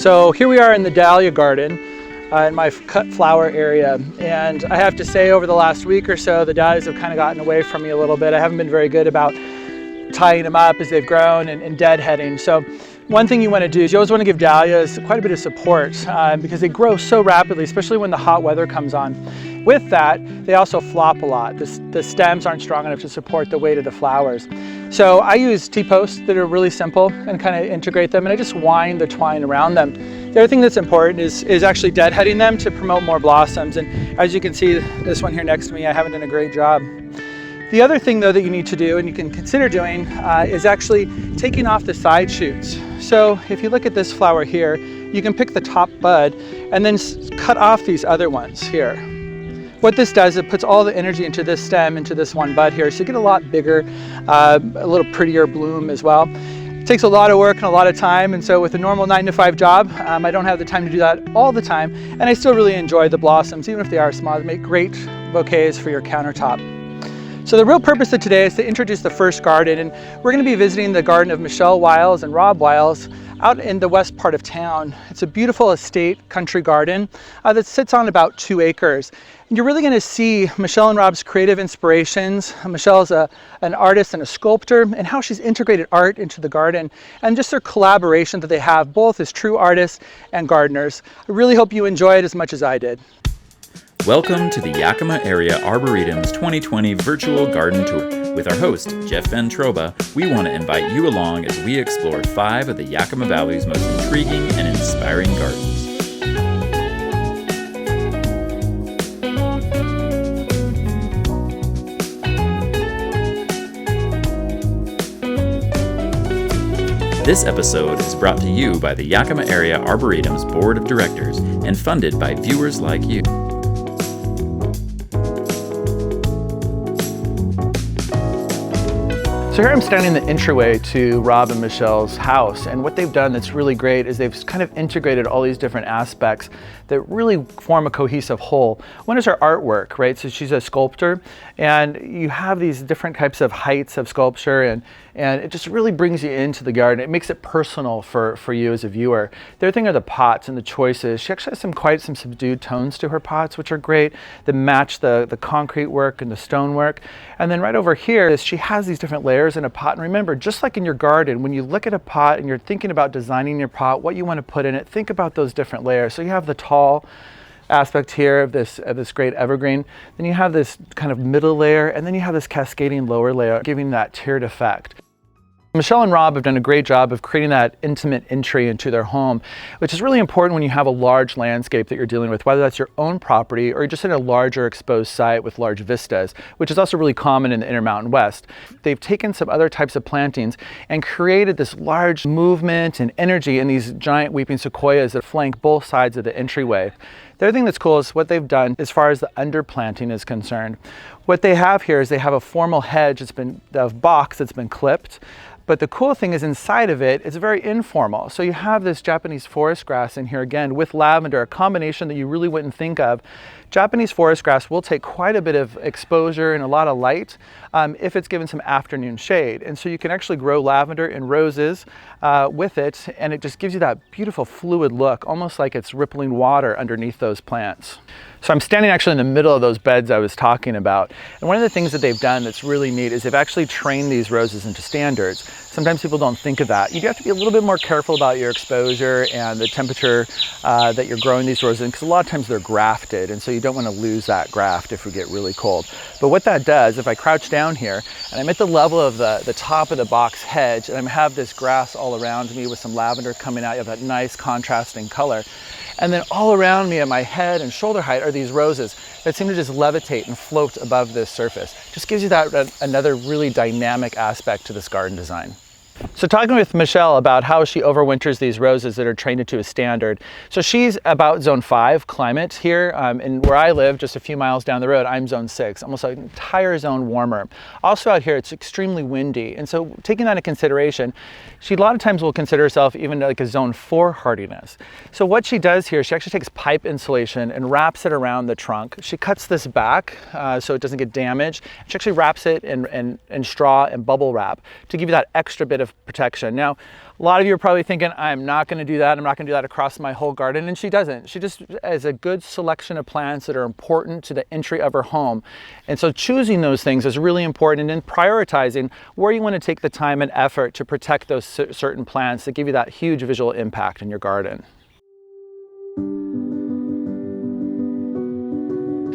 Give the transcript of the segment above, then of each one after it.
So here we are in the dahlia garden in my cut flower area, and I have to say over the last week or so the dahlias have kind of gotten away from me a little bit. I haven't been very good about tying them up as they've grown and deadheading. So one thing you want to do is you always want to give dahlias quite a bit of support because they grow so rapidly, especially when the hot weather comes on. With that, they also flop a lot. The stems aren't strong enough to support the weight of the flowers. So I use T-posts that are really simple and kind of integrate them, and I just wind the twine around them. The other thing that's important is actually deadheading them to promote more blossoms. And as you can see, this one here next to me, I haven't done a great job. The other thing though that you need to do, and you can consider doing, is actually taking off the side shoots. So if you look at this flower here, you can pick the top bud and then cut off these other ones here. What this does, it puts all the energy into this stem, into this one bud here, so you get a lot bigger, a little prettier bloom as well. It takes a lot of work and a lot of time, and so with a normal 9-to-5 job, I don't have the time to do that all the time, and I still really enjoy the blossoms, even if they are small. They make great bouquets for your countertop. So the real purpose of today is to introduce the first garden, and we're going to be visiting the garden of Michelle Wyles and Rob Wyles out in the west part of town. It's a beautiful estate country garden that sits on about 2 acres. And you're really going to see Michelle and Rob's creative inspirations. Michelle's an artist and a sculptor, and how she's integrated art into the garden, and just their collaboration that they have both as true artists and gardeners. I really hope you enjoy it as much as I did. Welcome to the Yakima Area Arboretum's 2020 Virtual Garden Tour. With our host, Jeff Van Troba, we want to invite you along as we explore 5 of the Yakima Valley's most intriguing and inspiring gardens. This episode is brought to you by the Yakima Area Arboretum's Board of Directors and funded by viewers like you. So here I'm standing in the entryway to Rob and Michelle's house, and what they've done that's really great is they've kind of integrated all these different aspects that really form a cohesive whole. One is her artwork, right? So she's a sculptor, and you have these different types of heights of sculpture, and it just really brings you into the garden. It makes it personal for you as a viewer. The other thing are the pots and the choices. She actually has quite some subdued tones to her pots, which are great, that match the concrete work and the stone work. And then right over here, she has these different layers in a pot. And remember, just like in your garden, when you look at a pot and you're thinking about designing your pot, what you want to put in it, think about those different layers. So you have the tall aspect here of this great evergreen, then you have this kind of middle layer, and then you have this cascading lower layer, giving that tiered effect. Michelle and Rob have done a great job of creating that intimate entry into their home, which is really important when you have a large landscape that you're dealing with, whether that's your own property or you're just in a larger exposed site with large vistas, which is also really common in the Intermountain West. They've taken some other types of plantings and created this large movement and energy in these giant weeping sequoias that flank both sides of the entryway. The other thing that's cool is what they've done as far as the underplanting is concerned. What they have here is they have a formal hedge of box that's been clipped. But the cool thing is inside of it, it's very informal. So you have this Japanese forest grass in here again with lavender, a combination that you really wouldn't think of. Japanese forest grass will take quite a bit of exposure and a lot of light if it's given some afternoon shade. And so you can actually grow lavender and roses with it, and it just gives you that beautiful fluid look, almost like it's rippling water underneath those plants. So I'm standing actually in the middle of those beds I was talking about. And one of the things that they've done that's really neat is they've actually trained these roses into standards. Sometimes people don't think of that. You have to be a little bit more careful about your exposure and the temperature that you're growing these roses in, because a lot of times they're grafted, and so you don't want to lose that graft if we get really cold. But what that does, if I crouch down here and I'm at the level of the top of the box hedge, and I have this grass all around me with some lavender coming out, you have that nice contrasting color. And then all around me at my head and shoulder height are these roses that seem to just levitate and float above this surface. Just gives you that another really dynamic aspect to this garden design. So talking with Michelle about how she overwinters these roses that are trained into a standard. So she's about zone 5 climate here, and where I live, just a few miles down the road, I'm zone 6, almost an entire zone warmer. Also out here, it's extremely windy. And so taking that into consideration, she a lot of times will consider herself even like a zone 4 hardiness. So what she does here, she actually takes pipe insulation and wraps it around the trunk. She cuts this back so it doesn't get damaged. She actually wraps it in straw and bubble wrap to give you that extra bit of of protection. Now, a lot of you are probably thinking, I'm not going to do that. I'm not going to do that across my whole garden. And she doesn't. She just has a good selection of plants that are important to the entry of her home. And so choosing those things is really important, and then prioritizing where you want to take the time and effort to protect those certain plants that give you that huge visual impact in your garden.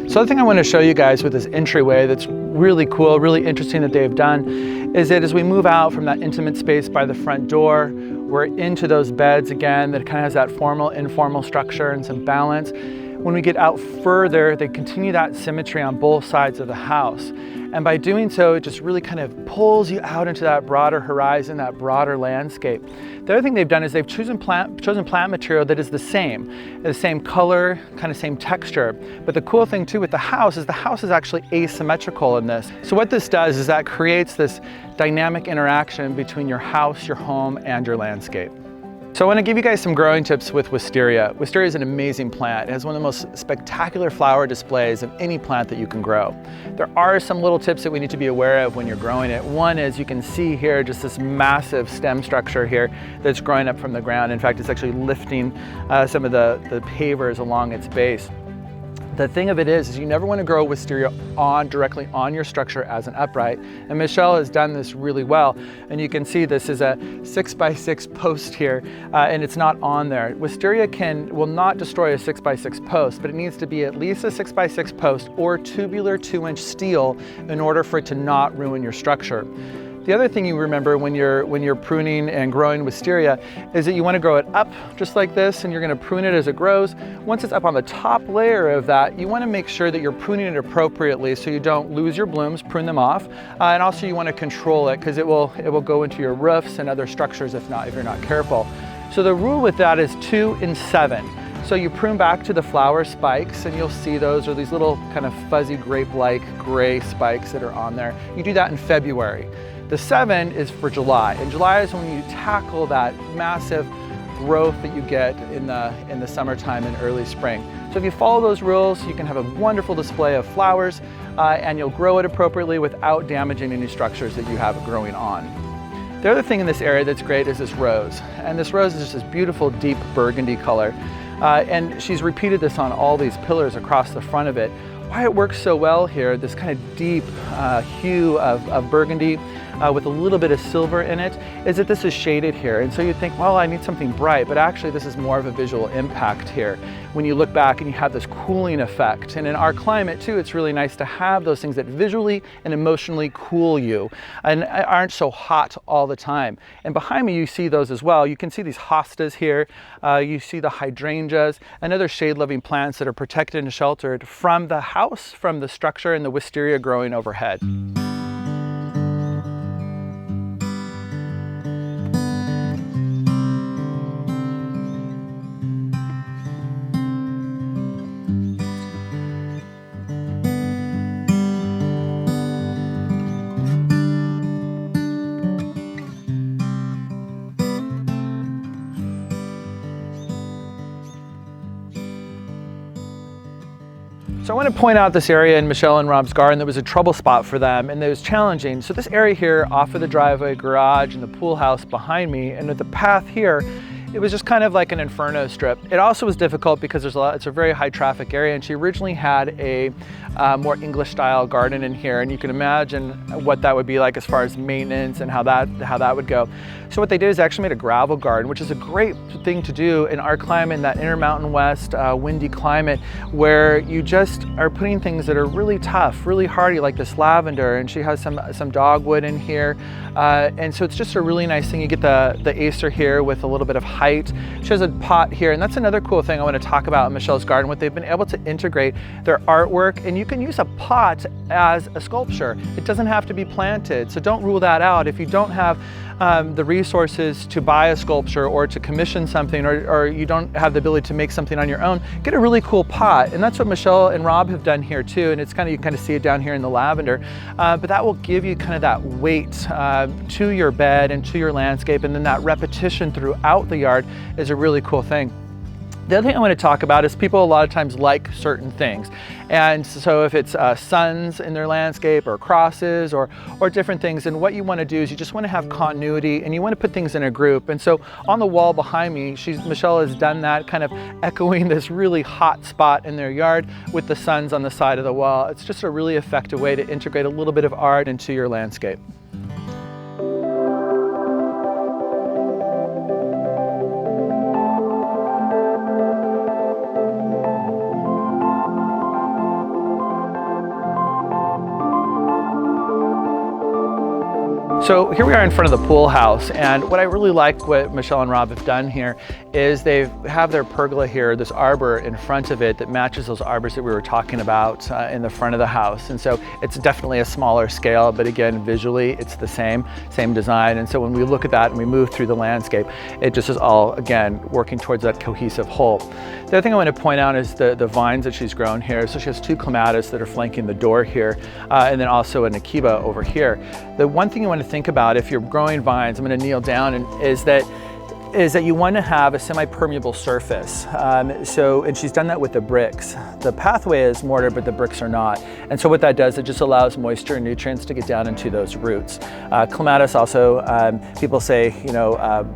So the other thing I want to show you guys with this entryway that's really cool, really interesting that they've done, is that as we move out from that intimate space by the front door, we're into those beds again that kind of has that formal, informal structure and some balance. When we get out further, they continue that symmetry on both sides of the house. And by doing so, it just really kind of pulls you out into that broader horizon, that broader landscape. The other thing they've done is they've chosen plant material that is the same color, kind of same texture. But the cool thing too with the house is actually asymmetrical in this. So what this does is that creates this dynamic interaction between your house, your home, and your landscape. So I want to give you guys some growing tips with wisteria. Wisteria is an amazing plant. It has one of the most spectacular flower displays of any plant that you can grow. There are some little tips that we need to be aware of when you're growing it. One is you can see here just this massive stem structure here that's growing up from the ground. In fact, it's actually lifting some of the pavers along its base. The thing of it is you never want to grow wisteria directly on your structure as an upright. And Michelle has done this really well. And you can see this is a 6x6 post here, and it's not on there. Wisteria will not destroy a 6x6 post, but it needs to be at least a 6x6 post or tubular 2-inch steel in order for it to not ruin your structure. The other thing you remember when you're pruning and growing wisteria is that you want to grow it up just like this, and you're going to prune it as it grows. Once it's up on the top layer of that, you want to make sure that you're pruning it appropriately so you don't lose your blooms, prune them off, and also you want to control it because it will go into your roofs and other structures if you're not careful. So the rule with that is 2 and 7. So you prune back to the flower spikes, and you'll see those are these little kind of fuzzy grape-like gray spikes that are on there. You do that in February. The 7 is for July, and July is when you tackle that massive growth that you get in the summertime and early spring. So if you follow those rules, you can have a wonderful display of flowers, and you'll grow it appropriately without damaging any structures that you have growing on. The other thing in this area that's great is this rose, and this rose is just this beautiful deep burgundy color, and she's repeated this on all these pillars across the front of it. Why it works so well here, this kind of deep hue of burgundy with a little bit of silver in it, is that this is shaded here. And so you'd think, well, I need something bright, but actually this is more of a visual impact here. When you look back and you have this cooling effect. And in our climate too, it's really nice to have those things that visually and emotionally cool you and aren't so hot all the time. And behind me, you see those as well. You can see these hostas here. You see the hydrangeas and other shade-loving plants that are protected and sheltered from the house, from the structure, and the wisteria growing overhead. So I want to point out this area in Michelle and Rob's garden that was a trouble spot for them, and it was challenging. So this area here off of the driveway, garage, and the pool house behind me, and with the path here, it was just kind of like an inferno strip. It also was difficult because it's a very high traffic area, and she originally had a more English style garden in here, and you can imagine what that would be like as far as maintenance and how that would go. So what they did is actually made a gravel garden, which is a great thing to do in our climate, in that intermountain west windy climate, where you just are putting things that are really tough, really hardy, like this lavender, and she has some dogwood in here, and so it's just a really nice thing. You get the acer here with a little bit of height. She has a pot here, and that's another cool thing I want to talk about in Michelle's garden, what they've been able to integrate their artwork, and you can use a pot as a sculpture. It doesn't have to be planted, so don't rule that out. If you don't have the resources to buy a sculpture or to commission something, or you don't have the ability to make something on your own, get a really cool pot. And that's what Michelle and Rob have done here too, and it's you kind of see it down here in the lavender, but that will give you kind of that weight to your bed and to your landscape, and then that repetition throughout the yard is a really cool thing. The other thing I want to talk about is people a lot of times like certain things. And so if it's suns in their landscape or crosses or different things, and what you want to do is you just want to have continuity and you want to put things in a group. And so on the wall behind me, Michelle has done that, kind of echoing this really hot spot in their yard with the suns on the side of the wall. It's just a really effective way to integrate a little bit of art into your landscape. So here we are in front of the pool house, and what I really like what Michelle and Rob have done here is they have their pergola here, this arbor in front of it that matches those arbors that we were talking about in the front of the house. And so it's definitely a smaller scale, but again, visually it's the same design. And so when we look at that and we move through the landscape, it just is all, again, working towards that cohesive whole. The other thing I want to point out is the vines that she's grown here. So she has 2 clematis that are flanking the door here, and then also a Nakiba over here. The one thing you want to think about if you're growing vines, I'm going to kneel down, and is that you want to have a semi-permeable surface. And she's done that with the bricks. The pathway is mortar, but the bricks are not. And so what that does, it just allows moisture and nutrients to get down into those roots. Clematis also, people say,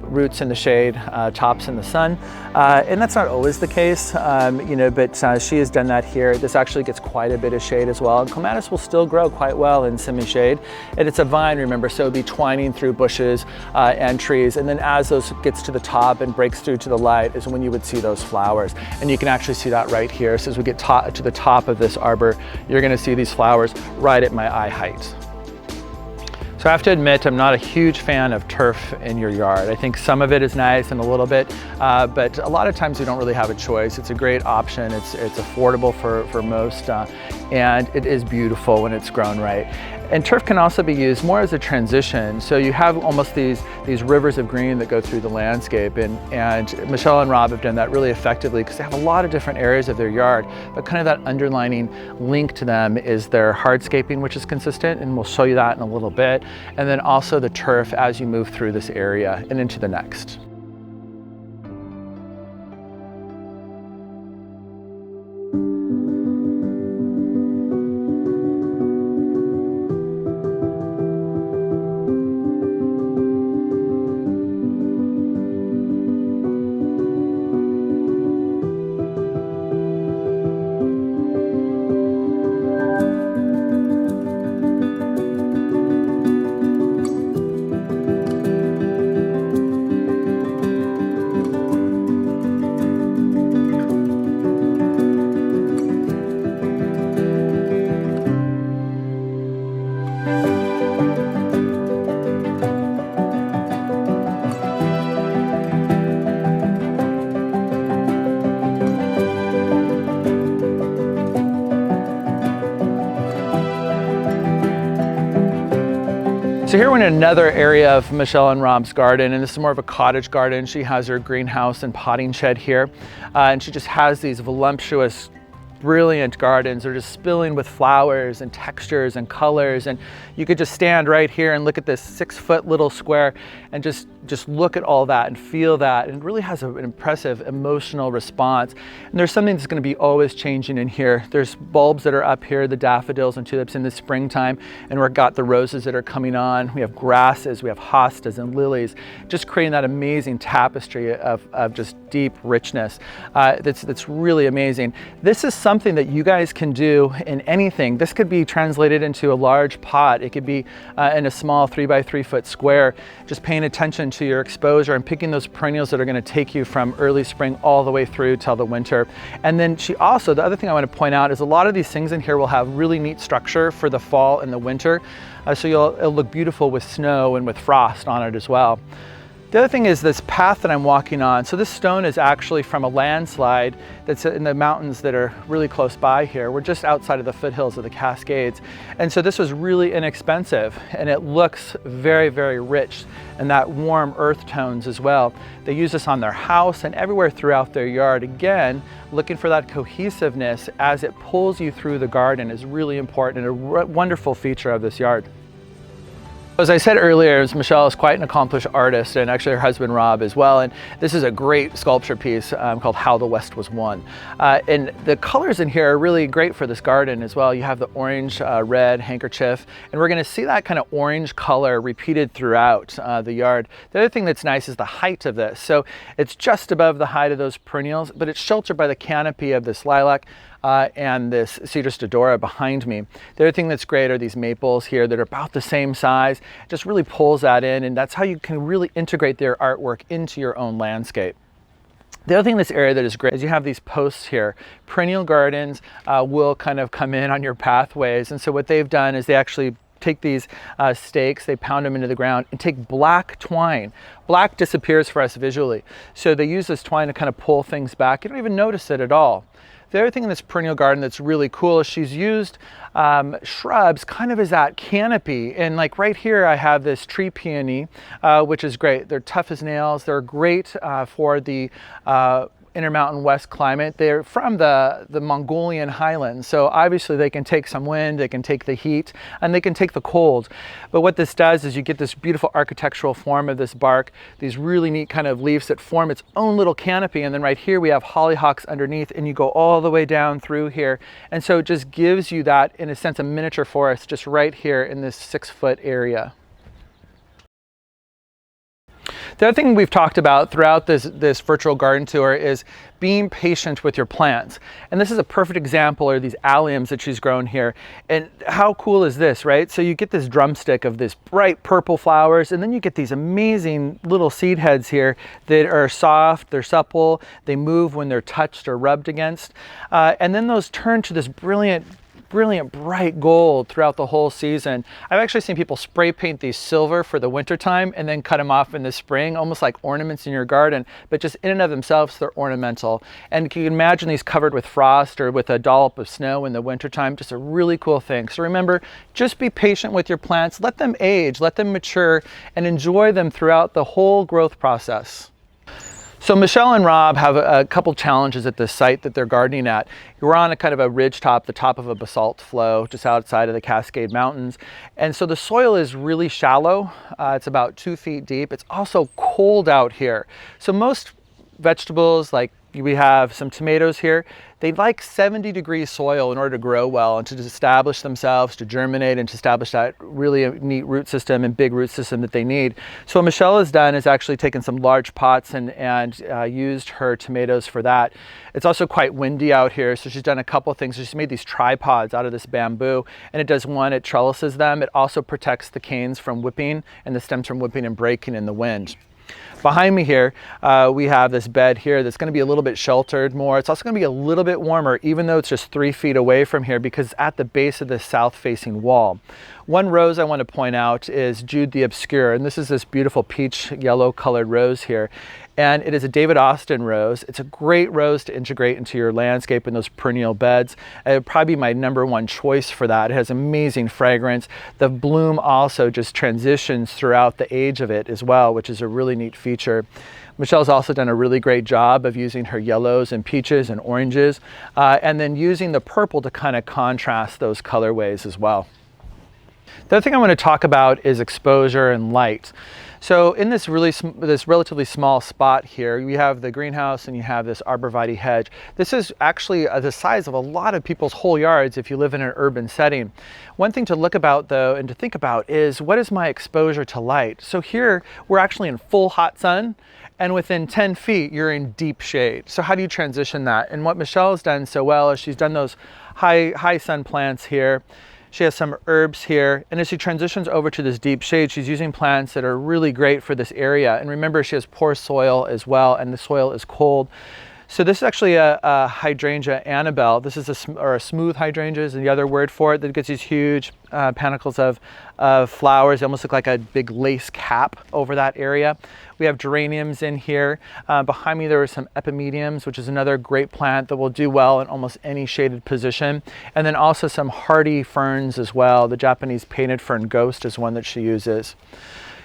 roots in the shade, tops in the sun. And that's not always the case, but she has done that here. This actually gets quite a bit of shade as well. And clematis will still grow quite well in semi-shade. And it's a vine, remember, so it'll be twining through bushes and trees. And then as those gets to the top and breaks through to the light is when you would see those flowers. And you can actually see that right here. So as we get to the top of this arbor, you're going to see these flowers right at my eye height. So I have to admit, I'm not a huge fan of turf in your yard. I think some of it is nice and a little bit, but a lot of times we don't really have a choice. It's a great option. It's affordable for most, and it is beautiful when it's grown right. And turf can also be used more as a transition. So you have almost these rivers of green that go through the landscape, and Michelle and Rob have done that really effectively because they have a lot of different areas of their yard, but kind of that underlining link to them is their hardscaping, which is consistent, and we'll show you that in a little bit. And then also the turf as you move through this area and into the next. So here we're in another area of Michelle and Rob's garden, and this is more of a cottage garden. She has her greenhouse and potting shed here, and she just has these voluptuous, brilliant gardens. They're just spilling with flowers and textures and colors, and you could just stand right here and look at this 6-foot little square and just look at all that and feel that, and it really has an impressive emotional response. And there's something that's going to be always changing in here. There's bulbs that are up here, the daffodils and tulips in the springtime, and we've got the roses that are coming on. We have grasses, we have hostas and lilies, just creating that amazing tapestry of just deep richness. That's really amazing. This is something that you guys can do in anything. This could be translated into a large pot. It could be in a small 3x3 foot square, just paying attention to your exposure and picking those perennials that are going to take you from early spring all the way through till the winter. And then the other thing I want to point out is a lot of these things in here will have really neat structure for the fall and the winter. So it'll look beautiful with snow and with frost on it as well. The other thing is this path that I'm walking on. So this stone is actually from a landslide that's in the mountains that are really close by here. We're just outside of the foothills of the Cascades. And so this was really inexpensive, and it looks very, very rich, and that warm earth tones as well. They use this on their house and everywhere throughout their yard. Again, looking for that cohesiveness as it pulls you through the garden is really important and a wonderful feature of this yard. As I said earlier, Michelle is quite an accomplished artist, and actually her husband Rob as well. And this is a great sculpture piece called How the West Was Won. And the colors in here are really great for this garden as well. You have the orange, red handkerchief, and we're going to see that kind of orange color repeated throughout the yard. The other thing that's nice is the height of this. So it's just above the height of those perennials, but it's sheltered by the canopy of this lilac and this Cedar stodora behind me. The other thing that's great are these maples here that are about the same size. It just really pulls that in, and that's how you can really integrate their artwork into your own landscape. The other thing in this area that is great is you have these posts here. Perennial gardens will kind of come in on your pathways, and so what they've done is they actually take these stakes, they pound them into the ground and take black twine. Black disappears for us visually, so they use this twine to kind of pull things back. You don't even notice it at all. The other thing in this perennial garden that's really cool is she's used shrubs kind of as that canopy. And like right here, I have this tree peony, which is great. They're tough as nails. They're great for the intermountain west climate. They're from the Mongolian highlands, so obviously they can take some wind, they can take the heat, and they can take the cold. But what this does is you get this beautiful architectural form of this bark, these really neat kind of leaves that form its own little canopy, and then right here we have hollyhocks underneath, and you go all the way down through here, and so it just gives you that, in a sense, a miniature forest just right here in this 6-foot area. The other thing we've talked about throughout this virtual garden tour is being patient with your plants. And this is a perfect example of these alliums that she's grown here. And how cool is this, right? So you get this drumstick of this bright purple flowers, and then you get these amazing little seed heads here that are soft, they're supple, they move when they're touched or rubbed against. And then those turn to this brilliant bright gold throughout the whole season. I've actually seen people spray paint these silver for the winter time and then cut them off in the spring, almost like ornaments in your garden, but just in and of themselves, they're ornamental. And you can imagine these covered with frost or with a dollop of snow in the winter time, just a really cool thing. So remember, just be patient with your plants, let them age, let them mature, and enjoy them throughout the whole growth process. So Michelle and Rob have a couple challenges at the site that they're gardening at. We're on a kind of a ridge top, the top of a basalt flow, just outside of the Cascade Mountains. And so the soil is really shallow. It's about 2 feet deep. It's also cold out here. So most vegetables, like we have some tomatoes here, they like 70-degree soil in order to grow well and to establish themselves, to germinate, and to establish that really neat root system and big root system that they need. So what Michelle has done is actually taken some large pots and used her tomatoes for that. It's also quite windy out here, so she's done a couple things. She's made these tripods out of this bamboo, and it does one, it trellises them. It also protects the canes from whipping and the stems from whipping and breaking in the wind. Behind me here, we have this bed here that's going to be a little bit sheltered more. It's also going to be a little bit warmer, even though it's just 3 feet away from here, because it's at the base of the south-facing wall. One rose I want to point out is Jude the Obscure, and this is this beautiful peach yellow colored rose here. And it is a David Austin rose. It's a great rose to integrate into your landscape in those perennial beds. It would probably be my #1 choice for that. It has amazing fragrance. The bloom also just transitions throughout the age of it as well, which is a really neat feature. Michelle's also done a really great job of using her yellows and peaches and oranges, and then using the purple to kind of contrast those colorways as well. The other thing I want to talk about is exposure and light. So in this relatively small spot here, you have the greenhouse and you have this arborvitae hedge. This is actually the size of a lot of people's whole yards if you live in an urban setting. One thing to look about though and to think about is, what is my exposure to light? So here we're actually in full hot sun, and within 10 feet you're in deep shade. So how do you transition that? And what Michelle has done so well is she's done those high sun plants here. She has some herbs here, and as she transitions over to this deep shade, she's using plants that are really great for this area. And remember, she has poor soil as well, and the soil is cold. So this is actually a hydrangea Annabelle. This is a smooth hydrangea is the other word for it, that gets these huge panicles of flowers. They almost look like a big lace cap over that area. We have geraniums in here. Behind me there are some epimediums, which is another great plant that will do well in almost any shaded position. And then also some hardy ferns as well. The Japanese painted fern ghost is one that she uses.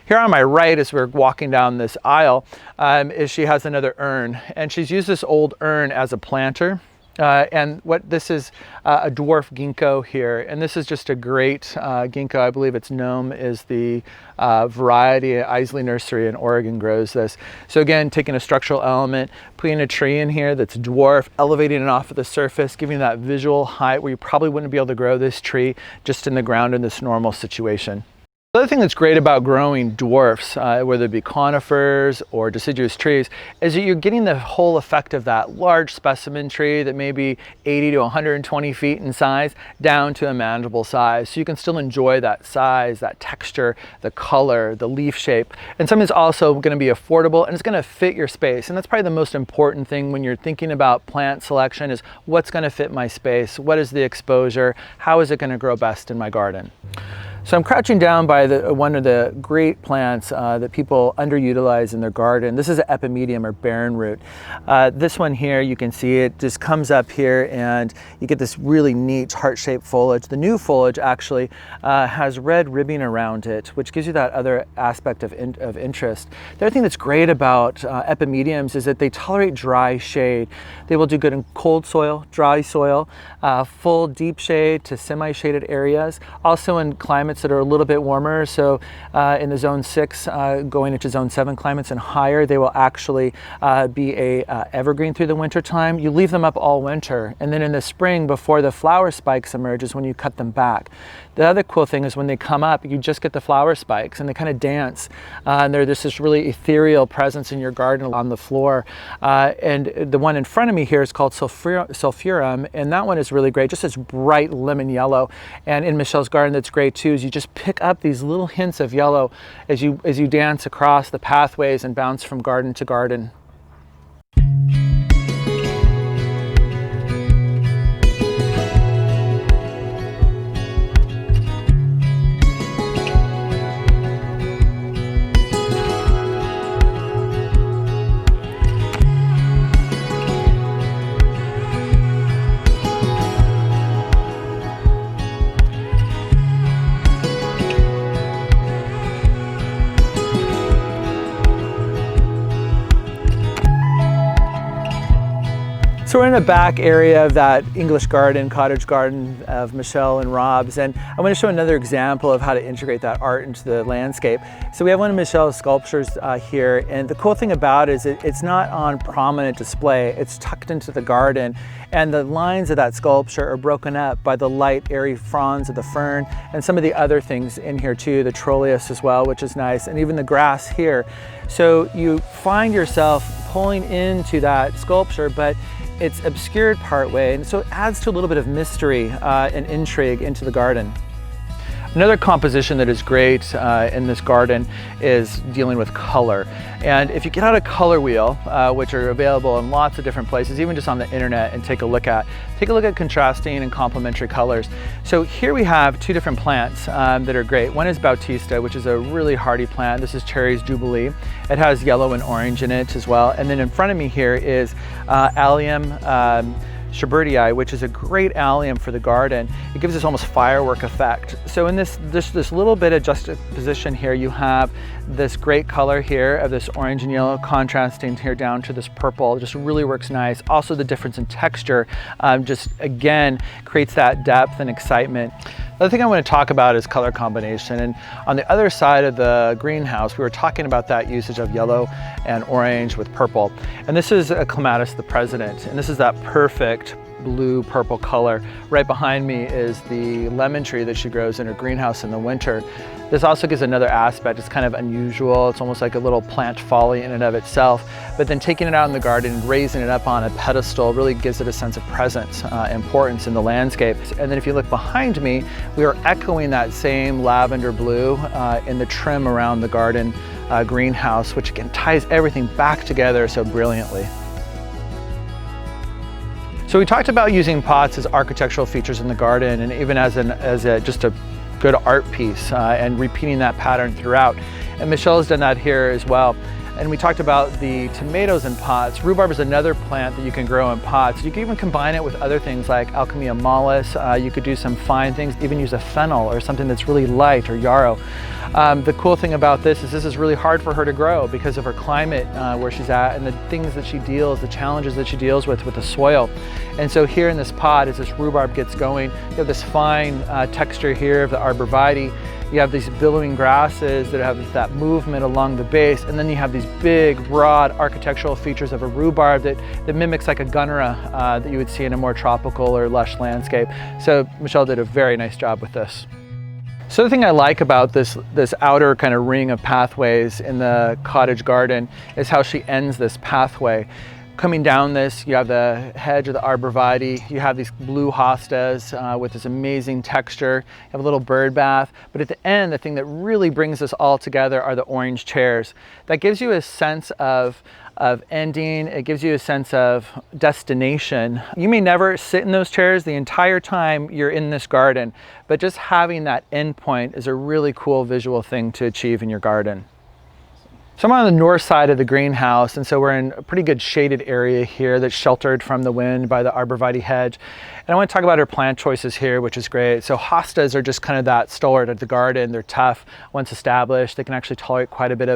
Here on my right, as we're walking down this aisle, is she has another urn, and she's used this old urn as a planter. And what this is a dwarf ginkgo here, and this is just a great ginkgo. I believe its nome is the variety. Isley Nursery in Oregon grows this. So again, taking a structural element, putting a tree in here that's dwarf, elevating it off of the surface, giving that visual height where you probably wouldn't be able to grow this tree just in the ground in this normal situation. The other thing that's great about growing dwarfs, whether it be conifers or deciduous trees, is that you're getting the whole effect of that large specimen tree that may be 80 to 120 feet in size down to a manageable size. So you can still enjoy that size, that texture, the color, the leaf shape. And something that's also going to be affordable and it's going to fit your space. And that's probably the most important thing when you're thinking about plant selection is what's going to fit my space? What is the exposure? How is it going to grow best in my garden? So I'm crouching down by one of the great plants that people underutilize in their garden. This is an epimedium or barren root. This one here, you can see it just comes up here and you get this really neat heart-shaped foliage. The new foliage actually has red ribbing around it, which gives you that other aspect of interest. The other thing that's great about epimediums is that they tolerate dry shade. They will do good in cold soil, dry soil, full deep shade to semi-shaded areas. Also in climates that are a little bit warmer, so in the zone 6 going into zone 7 climates and higher, they will actually be a evergreen through the winter time. You leave them up all winter, and then in the spring before the flower spikes emerge is when you cut them back. The other cool thing is when they come up, you just get the flower spikes and they kind of dance, and they're just this really ethereal presence in your garden on the floor. And the one in front of me here is called sulfurum, and that one is really great, just this bright lemon yellow. And in Michelle's garden, that's great too, is you just pick up these little hints of yellow as you dance across the pathways and bounce from garden to garden. So we're in the back area of that English garden, cottage garden of Michelle and Rob's, and I want to show another example of how to integrate that art into the landscape. So we have one of Michelle's sculptures here, and the cool thing about it is it's not on prominent display. It's tucked into the garden, and the lines of that sculpture are broken up by the light, airy fronds of the fern and some of the other things in here too, the trollius as well, which is nice, and even the grass here. So you find yourself pulling into that sculpture, but it's obscured part way, and so it adds to a little bit of mystery and intrigue into the garden. Another composition that is great in this garden is dealing with color. And if you get out a color wheel, which are available in lots of different places, even just on the internet, and take a look at contrasting and complementary colors. So here we have two different plants that are great. One is Bautista, which is a really hardy plant. This is Cherry's Jubilee. It has yellow and orange in it as well. And then in front of me here is Allium Schubertii, which is a great allium for the garden. It gives this almost firework effect. So in this little bit of juxtaposition here, you have this great color here of this orange and yellow contrasting here down to this purple. It just really works nice. Also the difference in texture just again creates that depth and excitement. The other thing I want to talk about is color combination. And on the other side of the greenhouse, we were talking about that usage of yellow and orange with purple. And this is a Clematis the President. And this is that perfect blue purple color. Right behind me is the lemon tree that she grows in her greenhouse in the winter. This also gives another aspect. It's kind of unusual. It's almost like a little plant folly in and of itself. But then taking it out in the garden and raising it up on a pedestal really gives it a sense of presence, importance in the landscape. And then if you look behind me, we are echoing that same lavender blue in the trim around the garden greenhouse, which again ties everything back together so brilliantly. So we talked about using pots as architectural features in the garden, and even as just a good art piece, and repeating that pattern throughout. And Michelle has done that here as well. And we talked about the tomatoes in pots. Rhubarb is another plant that you can grow in pots. You can even combine it with other things like Alchemia mollis. You could do some fine things, even use a fennel or something that's really light, or yarrow. The cool thing about this is really hard for her to grow because of her climate where she's at, and the things that she deals, the challenges that she deals with the soil. And so here in this pot, as this rhubarb gets going, you have this fine texture here of the arborvitae. You have these billowing grasses that have that movement along the base, and then you have these big, broad architectural features of a rhubarb that mimics like a gunnera that you would see in a more tropical or lush landscape. So Michelle did a very nice job with this. So the thing I like about this outer kind of ring of pathways in the cottage garden is how she ends this pathway. Coming down this, you have the hedge of the arborvitae, you have these blue hostas with this amazing texture, you have a little bird bath, but at the end, the thing that really brings this all together are the orange chairs. That gives you a sense of ending, it gives you a sense of destination. You may never sit in those chairs the entire time you're in this garden, but just having that end point is a really cool visual thing to achieve in your garden. So I'm on the north side of the greenhouse, and so we're in a pretty good shaded area here that's sheltered from the wind by the arborvitae hedge. And I want to talk about our plant choices here, which is great. So hostas are just kind of that stalwart of the garden. They're tough once established. They can actually tolerate quite a bit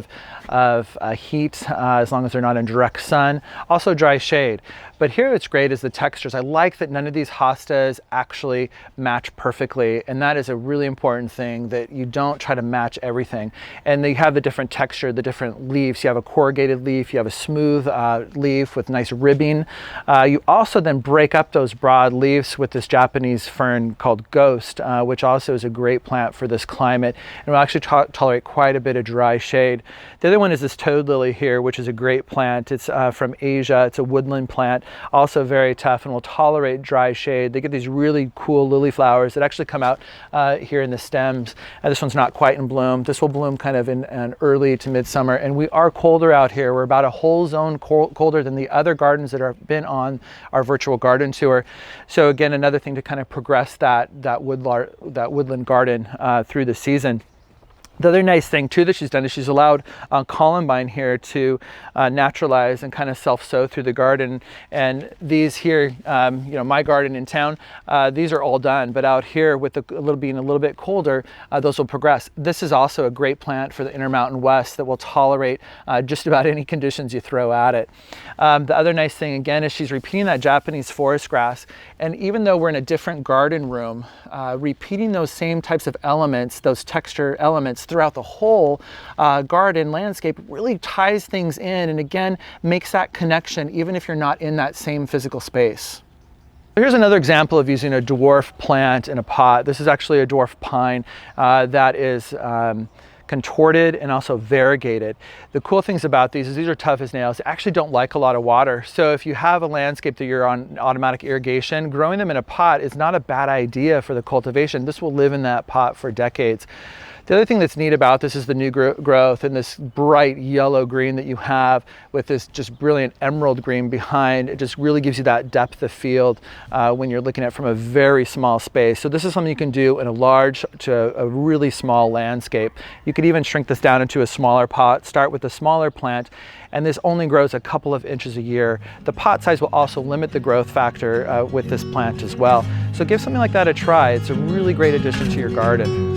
of heat as long as they're not in direct sun. Also dry shade. But here what's great is the textures. I like that none of these hostas actually match perfectly, and that is a really important thing, that you don't try to match everything. And they have the different texture, the different leaves. You have a corrugated leaf, you have a smooth leaf with nice ribbing. You also then break up those broad leaves with this Japanese fern called Ghost, which also is a great plant for this climate and will actually tolerate quite a bit of dry shade. The other one is this toad lily here, which is a great plant. It's from Asia. It's a woodland plant, also very tough and will tolerate dry shade. They get these really cool lily flowers that actually come out here in the stems. This one's not quite in bloom. This will bloom kind of in early to midsummer, and we are colder out here. We're about a whole zone colder than the other gardens that have been on our virtual garden tour. So again, another thing to kind of progress that woodland garden through the season. The other nice thing too that she's done is she's allowed columbine here to naturalize and kind of self-sow through the garden. And these here, you know, my garden in town, these are all done. But out here, with being a little bit colder, those will progress. This is also a great plant for the Intermountain West that will tolerate just about any conditions you throw at it. The other nice thing again is she's repeating that Japanese forest grass. And even though we're in a different garden room, repeating those same types of elements, those texture elements throughout the whole garden landscape really ties things in, and again makes that connection even if you're not in that same physical space. Here's another example of using a dwarf plant in a pot. This is actually a dwarf pine that is contorted and also variegated. The cool things about these is these are tough as nails. They actually don't like a lot of water. So if you have a landscape that you're on automatic irrigation, growing them in a pot is not a bad idea for the cultivation. This will live in that pot for decades. The other thing that's neat about this is the new growth and this bright yellow green that you have with this just brilliant emerald green behind. It just really gives you that depth of field when you're looking at from a very small space. So this is something you can do in a large to a really small landscape. You could even shrink this down into a smaller pot, start with a smaller plant, and this only grows a couple of inches a year. The pot size will also limit the growth factor with this plant as well. So give something like that a try. It's a really great addition to your garden.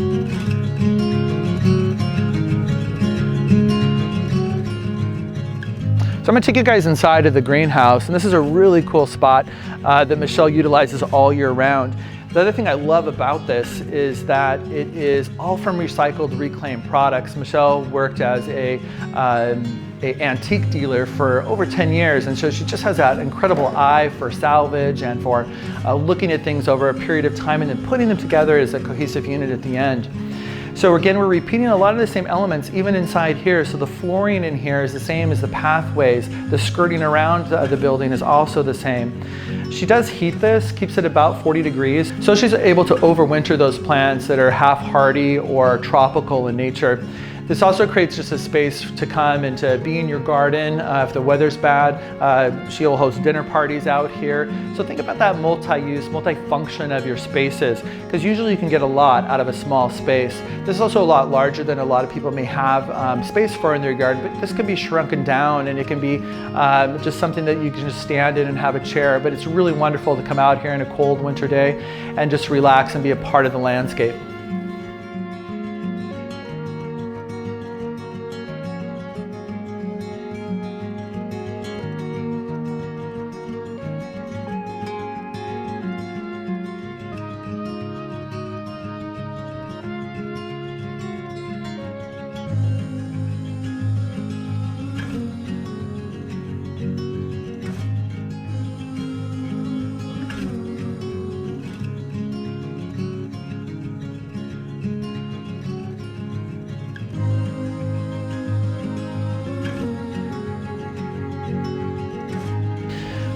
So I'm gonna take you guys inside of the greenhouse, and this is a really cool spot that Michelle utilizes all year round. The other thing I love about this is that it is all from recycled, reclaimed products. Michelle worked as a antique dealer for over 10 years, and so she just has that incredible eye for salvage and for looking at things over a period of time and then putting them together as a cohesive unit at the end. So again, we're repeating a lot of the same elements even inside here. So the flooring in here is the same as the pathways. The skirting around the building is also the same. She does heat this, keeps it about 40 degrees. So she's able to overwinter those plants that are half hardy or tropical in nature. This also creates just a space to come and to be in your garden. If the weather's bad, she'll host dinner parties out here. So think about that multi-use, multi-function of your spaces, because usually you can get a lot out of a small space. This is also a lot larger than a lot of people may have space for in their garden, but this can be shrunken down, and it can be just something that you can just stand in and have a chair. But it's really wonderful to come out here in a cold winter day and just relax and be a part of the landscape.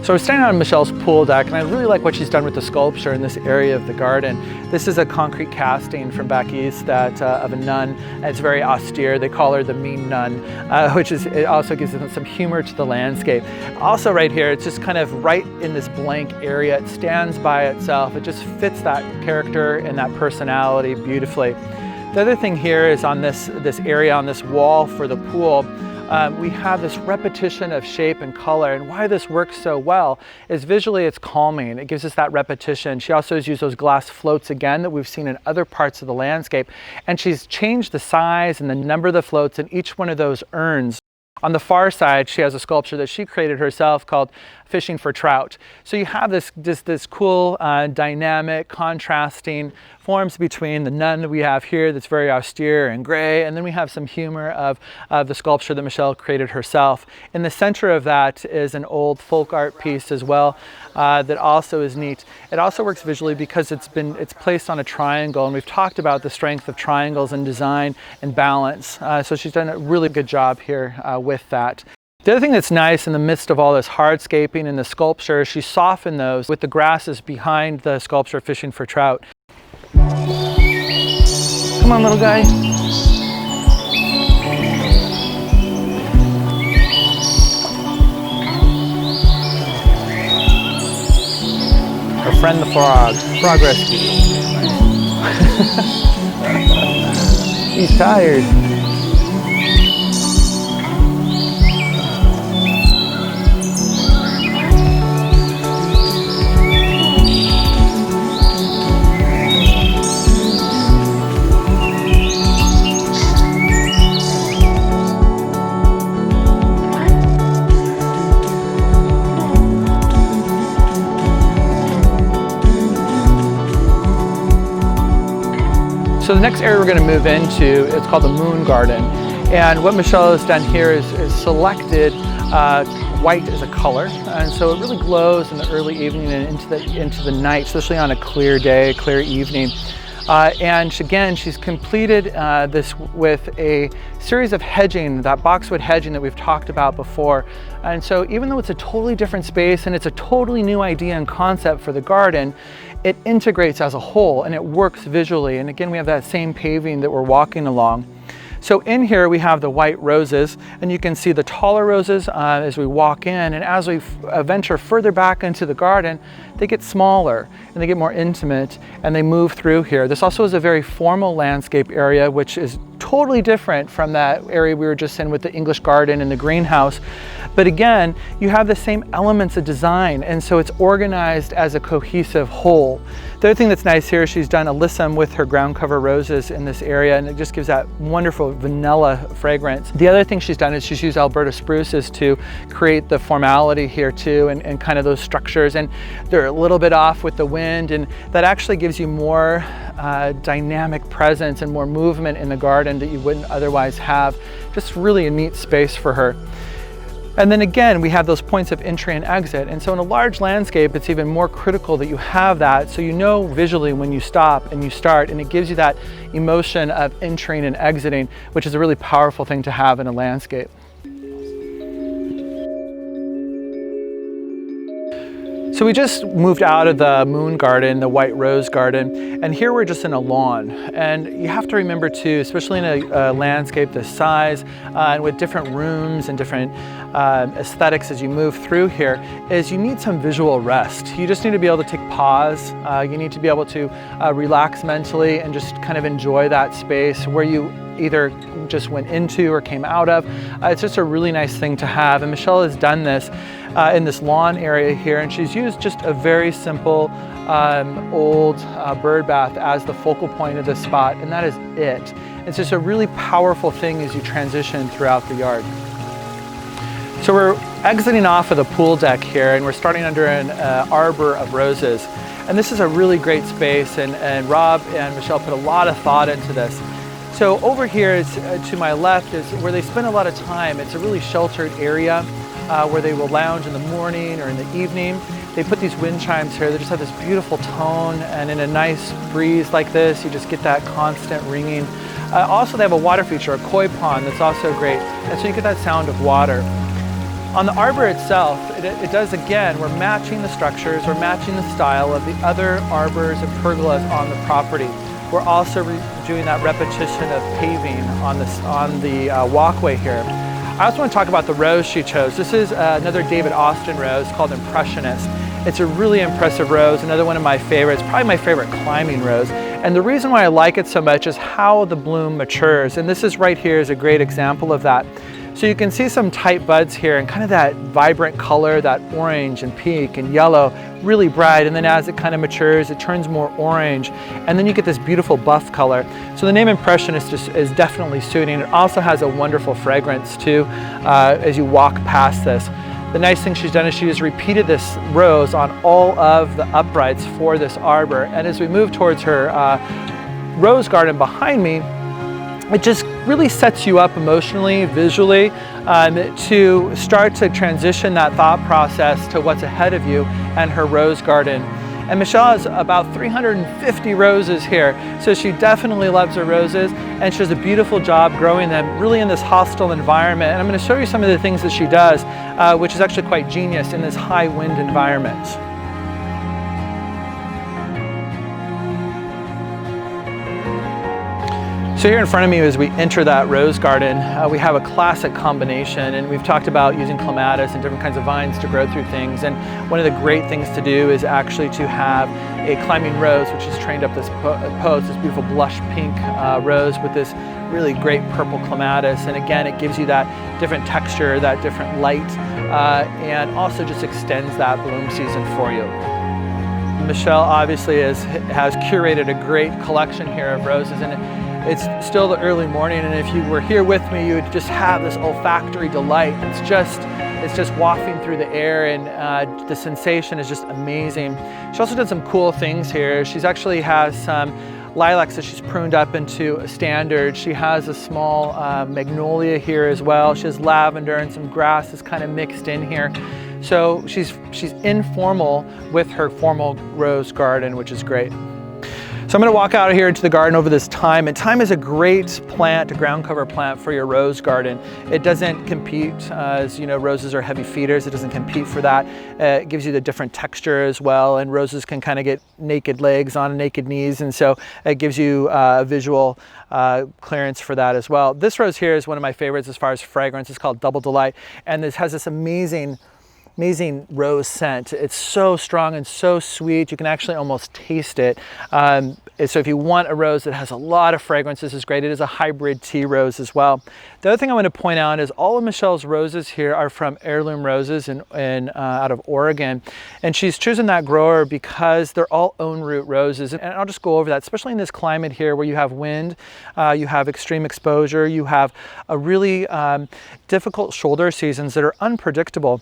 So we're standing on Michelle's pool deck, and I really like what she's done with the sculpture in this area of the garden. This is a concrete casting from back east that of a nun. It's very austere. They call her the mean nun, it also gives them some humor to the landscape. Also right here, it's just kind of right in this blank area. It stands by itself. It just fits that character and that personality beautifully. The other thing here is on this area, on this wall for the pool, we have this repetition of shape and color, and why this works so well is visually it's calming. It gives us that repetition. She also has used those glass floats again that we've seen in other parts of the landscape, and she's changed the size and the number of the floats in each one of those urns. On the far side, she has a sculpture that she created herself called Fishing for Trout. So you have this cool, dynamic, contrasting forms between the nun that we have here that's very austere and gray, and then we have some humor of the sculpture that Michelle created herself. In the center of that is an old folk art piece as well that also is neat. It also works visually because it's placed on a triangle, and we've talked about the strength of triangles in design and balance. So she's done a really good job here with that. The other thing that's nice in the midst of all this hardscaping and the sculpture, she softened those with the grasses behind the sculpture Fishing for Trout. Come on, little guy. Our friend the frog. Frog rescue. He's tired. So the next area we're going to move into, it's called the Moon Garden. And what Michelle has done here is selected white as a color. And so it really glows in the early evening and into the night, especially on a clear day, clear evening. And again, she's completed this with a series of hedging, that boxwood hedging that we've talked about before. And so even though it's a totally different space and it's a totally new idea and concept for the garden, it integrates as a whole and it works visually. And again, we have that same paving that we're walking along. So in here we have the white roses, and you can see the taller roses as we walk in, and as we venture further back into the garden, they get smaller and they get more intimate and they move through here. This also is a very formal landscape area, which is totally different from that area we were just in with the English garden and the greenhouse. But again, you have the same elements of design, and so it's organized as a cohesive whole. The other thing that's nice here, she's done alyssum with her ground cover roses in this area, and it just gives that wonderful vanilla fragrance. The other thing she's done is she's used Alberta spruces to create the formality here too, and kind of those structures, and they're a little bit off with the wind, and that actually gives you more dynamic presence and more movement in the garden that you wouldn't otherwise have. Just really a neat space for her. And then again, we have those points of entry and exit. And so in a large landscape, it's even more critical that you have that, so you know visually when you stop and you start, and it gives you that emotion of entering and exiting, which is a really powerful thing to have in a So we just moved out of the moon garden, the white rose garden, and here we're just in a lawn. And you have to remember too, especially in a landscape this size and with different rooms and different aesthetics as you move through here, is you need some visual rest. You just need to be able to take pause. You need to be able to relax mentally and just kind of enjoy that space where you either just went into or came out of. It's just a really nice thing to have. And Michelle has done this in this lawn area here, and she's used just a very simple old bird bath as the focal point of this spot, and that is it. It's just a really powerful thing as you transition throughout the yard. So we're exiting off of the pool deck here, and we're starting under an arbor of roses. And this is a really great space, and Rob and Michelle put a lot of thought into this. So over here is, to my left is where they spend a lot of time. It's a really sheltered area where they will lounge in the morning or in the evening. They put these wind chimes here. They just have this beautiful tone, and in a nice breeze like this, you just get that constant ringing. Also, they have a water feature, a koi pond, that's also great. And so you get that sound of water. On the arbor itself, it does, again, we're matching the structures, we're matching the style of the other arbors and pergolas on the property. We're also doing that repetition of paving on the walkway here. I also want to talk about the rose she chose. This is another David Austin rose called Impressionist. It's a really impressive rose, another one of my favorites, probably my favorite climbing rose. And the reason why I like it so much is how the bloom matures. And this is right here is a great example of that. So you can see some tight buds here and kind of that vibrant color, that orange and pink and yellow, really bright. And then as it kind of matures, it turns more orange. And then you get this beautiful buff color. So the name Impressionist is definitely suiting. It also has a wonderful fragrance too as you walk past this. The nice thing she's done is she has repeated this rose on all of the uprights for this arbor. And as we move towards her rose garden behind me, it just really sets you up emotionally, visually, to start to transition that thought process to what's ahead of you and her rose garden. And Michelle has about 350 roses here, so she definitely loves her roses, and she does a beautiful job growing them really in this hostile environment. And I'm going to show you some of the things that she does, which is actually quite genius in this high wind environment. So here in front of me as we enter that rose garden, we have a classic combination, and we've talked about using clematis and different kinds of vines to grow through things. And one of the great things to do is actually to have a climbing rose, which is trained up this post, this beautiful blush pink rose with this really great purple clematis. And again, it gives you that different texture, that different light, and also just extends that bloom season for you. Michelle obviously has curated a great collection here of roses, and it's still the early morning, and if you were here with me, you would just have this olfactory delight. It's just wafting through the air, and the sensation is just amazing. She also did some cool things here. She's actually has some lilacs that she's pruned up into a standard. She has a small magnolia here as well. She has lavender and some grasses kind of mixed in here. So she's informal with her formal rose garden, which is great. So I'm going to walk out of here into the garden over this thyme, and thyme is a great plant, a ground cover plant for your rose garden. It doesn't compete, as you know, roses are heavy feeders. It doesn't compete for that. It gives you the different texture as well, and roses can kind of get naked legs on naked knees, and so it gives you a visual clearance for that as well. This rose here is one of my favorites as far as fragrance. It's called Double Delight, and this has this amazing rose scent. It's so strong and so sweet, you can actually almost taste it. So if you want a rose that has a lot of fragrance, this is great. It is a hybrid tea rose as well. The other thing I want to point out is all of Michelle's roses here are from heirloom roses out of Oregon. And she's chosen that grower because they're all own root roses. And I'll just go over that, especially in this climate here where you have wind, you have extreme exposure, you have a really difficult shoulder seasons that are unpredictable.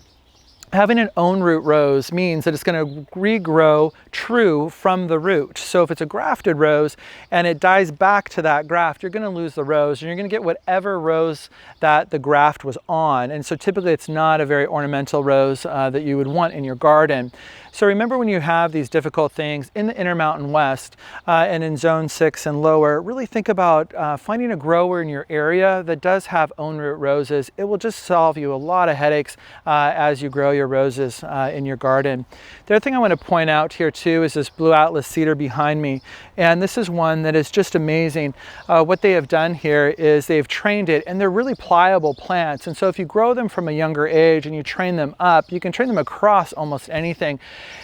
Having an own root rose means that it's going to regrow true from the root. So if it's a grafted rose and it dies back to that graft, you're going to lose the rose, and you're going to get whatever rose that the graft was on. And so typically it's not a very ornamental rose that you would want in your garden. So remember, when you have these difficult things in the Intermountain West and in Zone 6 and lower, really think about finding a grower in your area that does have own root roses. It will just solve you a lot of headaches as you grow your roses in your garden. The other thing I want to point out here too is this Blue Atlas cedar behind me. And this is one that is just amazing. What they have done here is they've trained it, and they're really pliable plants. And so if you grow them from a younger age and you train them up, you can train them across almost anything.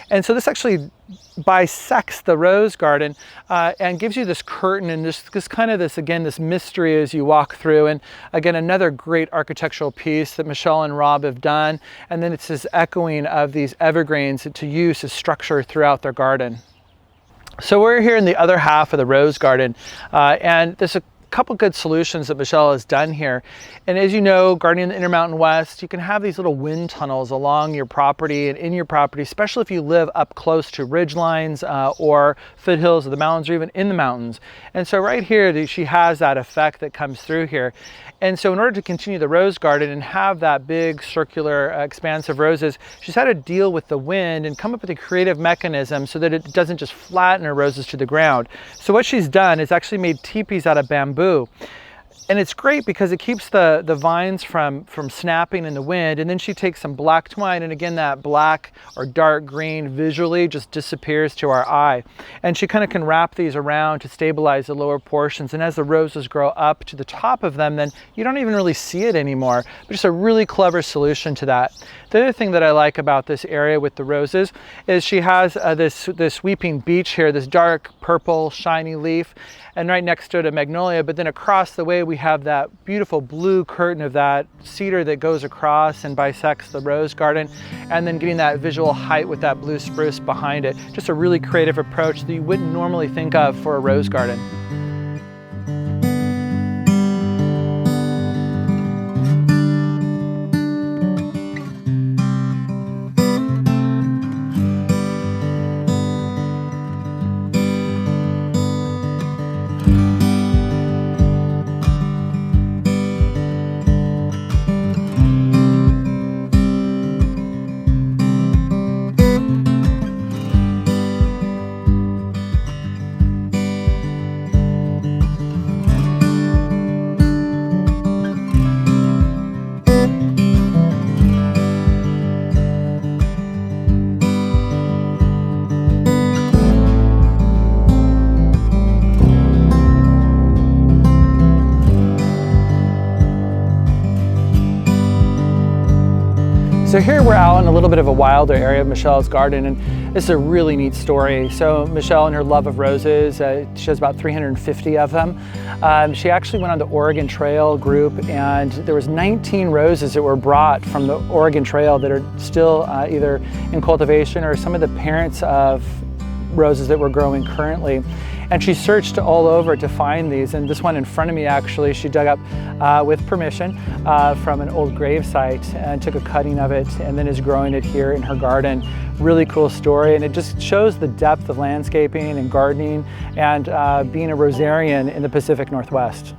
And so this actually bisects the rose garden and gives you this curtain and this kind of this mystery as you walk through. And again, another great architectural piece that Michelle and Rob have done. And then it's this echoing of these evergreens to use as structure throughout their garden. So we're here in the other half of the rose garden, and there's a couple good solutions that Michelle has done here. And as you know, gardening in the Intermountain West, you can have these little wind tunnels along your property and in your property, especially if you live up close to ridge lines or foothills of the mountains, or even in the mountains. And so right here, she has that effect that comes through here. And so in order to continue the rose garden and have that big circular expanse of roses, she's had to deal with the wind and come up with a creative mechanism so that it doesn't just flatten her roses to the ground. So what she's done is actually made teepees out of bamboo. And it's great because it keeps the vines from snapping in the wind. And then she takes some black twine, and again, that black or dark green visually just disappears to our eye. And she kind of can wrap these around to stabilize the lower portions. And as the roses grow up to the top of them, then you don't even really see it anymore. But just a really clever solution to that. The other thing that I like about this area with the roses is she has this weeping beech here, this dark purple shiny leaf, and right next to it a magnolia. But then across the way we have that beautiful blue curtain of that cedar that goes across and bisects the rose garden, and then getting that visual height with that blue spruce behind it. Just a really creative approach that you wouldn't normally think of for a rose garden. So here we're out in a little bit of a wilder area of Michelle's garden, and this is a really neat story. So Michelle and her love of roses, she has about 350 of them. She actually went on the Oregon Trail group, and there was 19 roses that were brought from the Oregon Trail that are still either in cultivation or some of the parents of roses that we're growing currently. And she searched all over to find these, and this one in front of me actually she dug up with permission from an old grave site and took a cutting of it and then is growing it here in her garden. Really cool story, and it just shows the depth of landscaping and gardening and being a rosarian in the Pacific Northwest.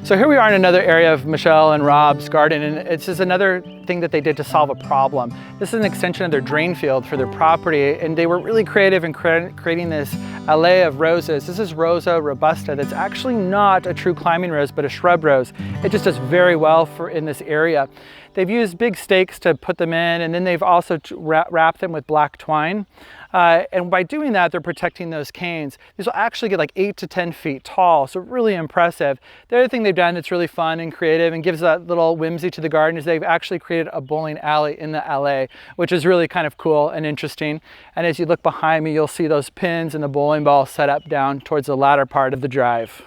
So here we are in another area of Michelle and Rob's garden, and it's just another thing that they did to solve a problem. This is an extension of their drain field for their property, and they were really creative in creating this alley of roses. This is Rosa robusta that's actually not a true climbing rose, but a shrub rose. It just does very well in this area. They've used big stakes to put them in, and then they've also wrapped them with black twine. And by doing that, they're protecting those canes. These will actually get like 8 to 10 feet tall, so really impressive. The other thing they've done that's really fun and creative and gives that little whimsy to the garden is they've actually created a bowling alley in the alley, which is really kind of cool and interesting. And as you look behind me, you'll see those pins and the bowling ball set up down towards the latter part of the drive.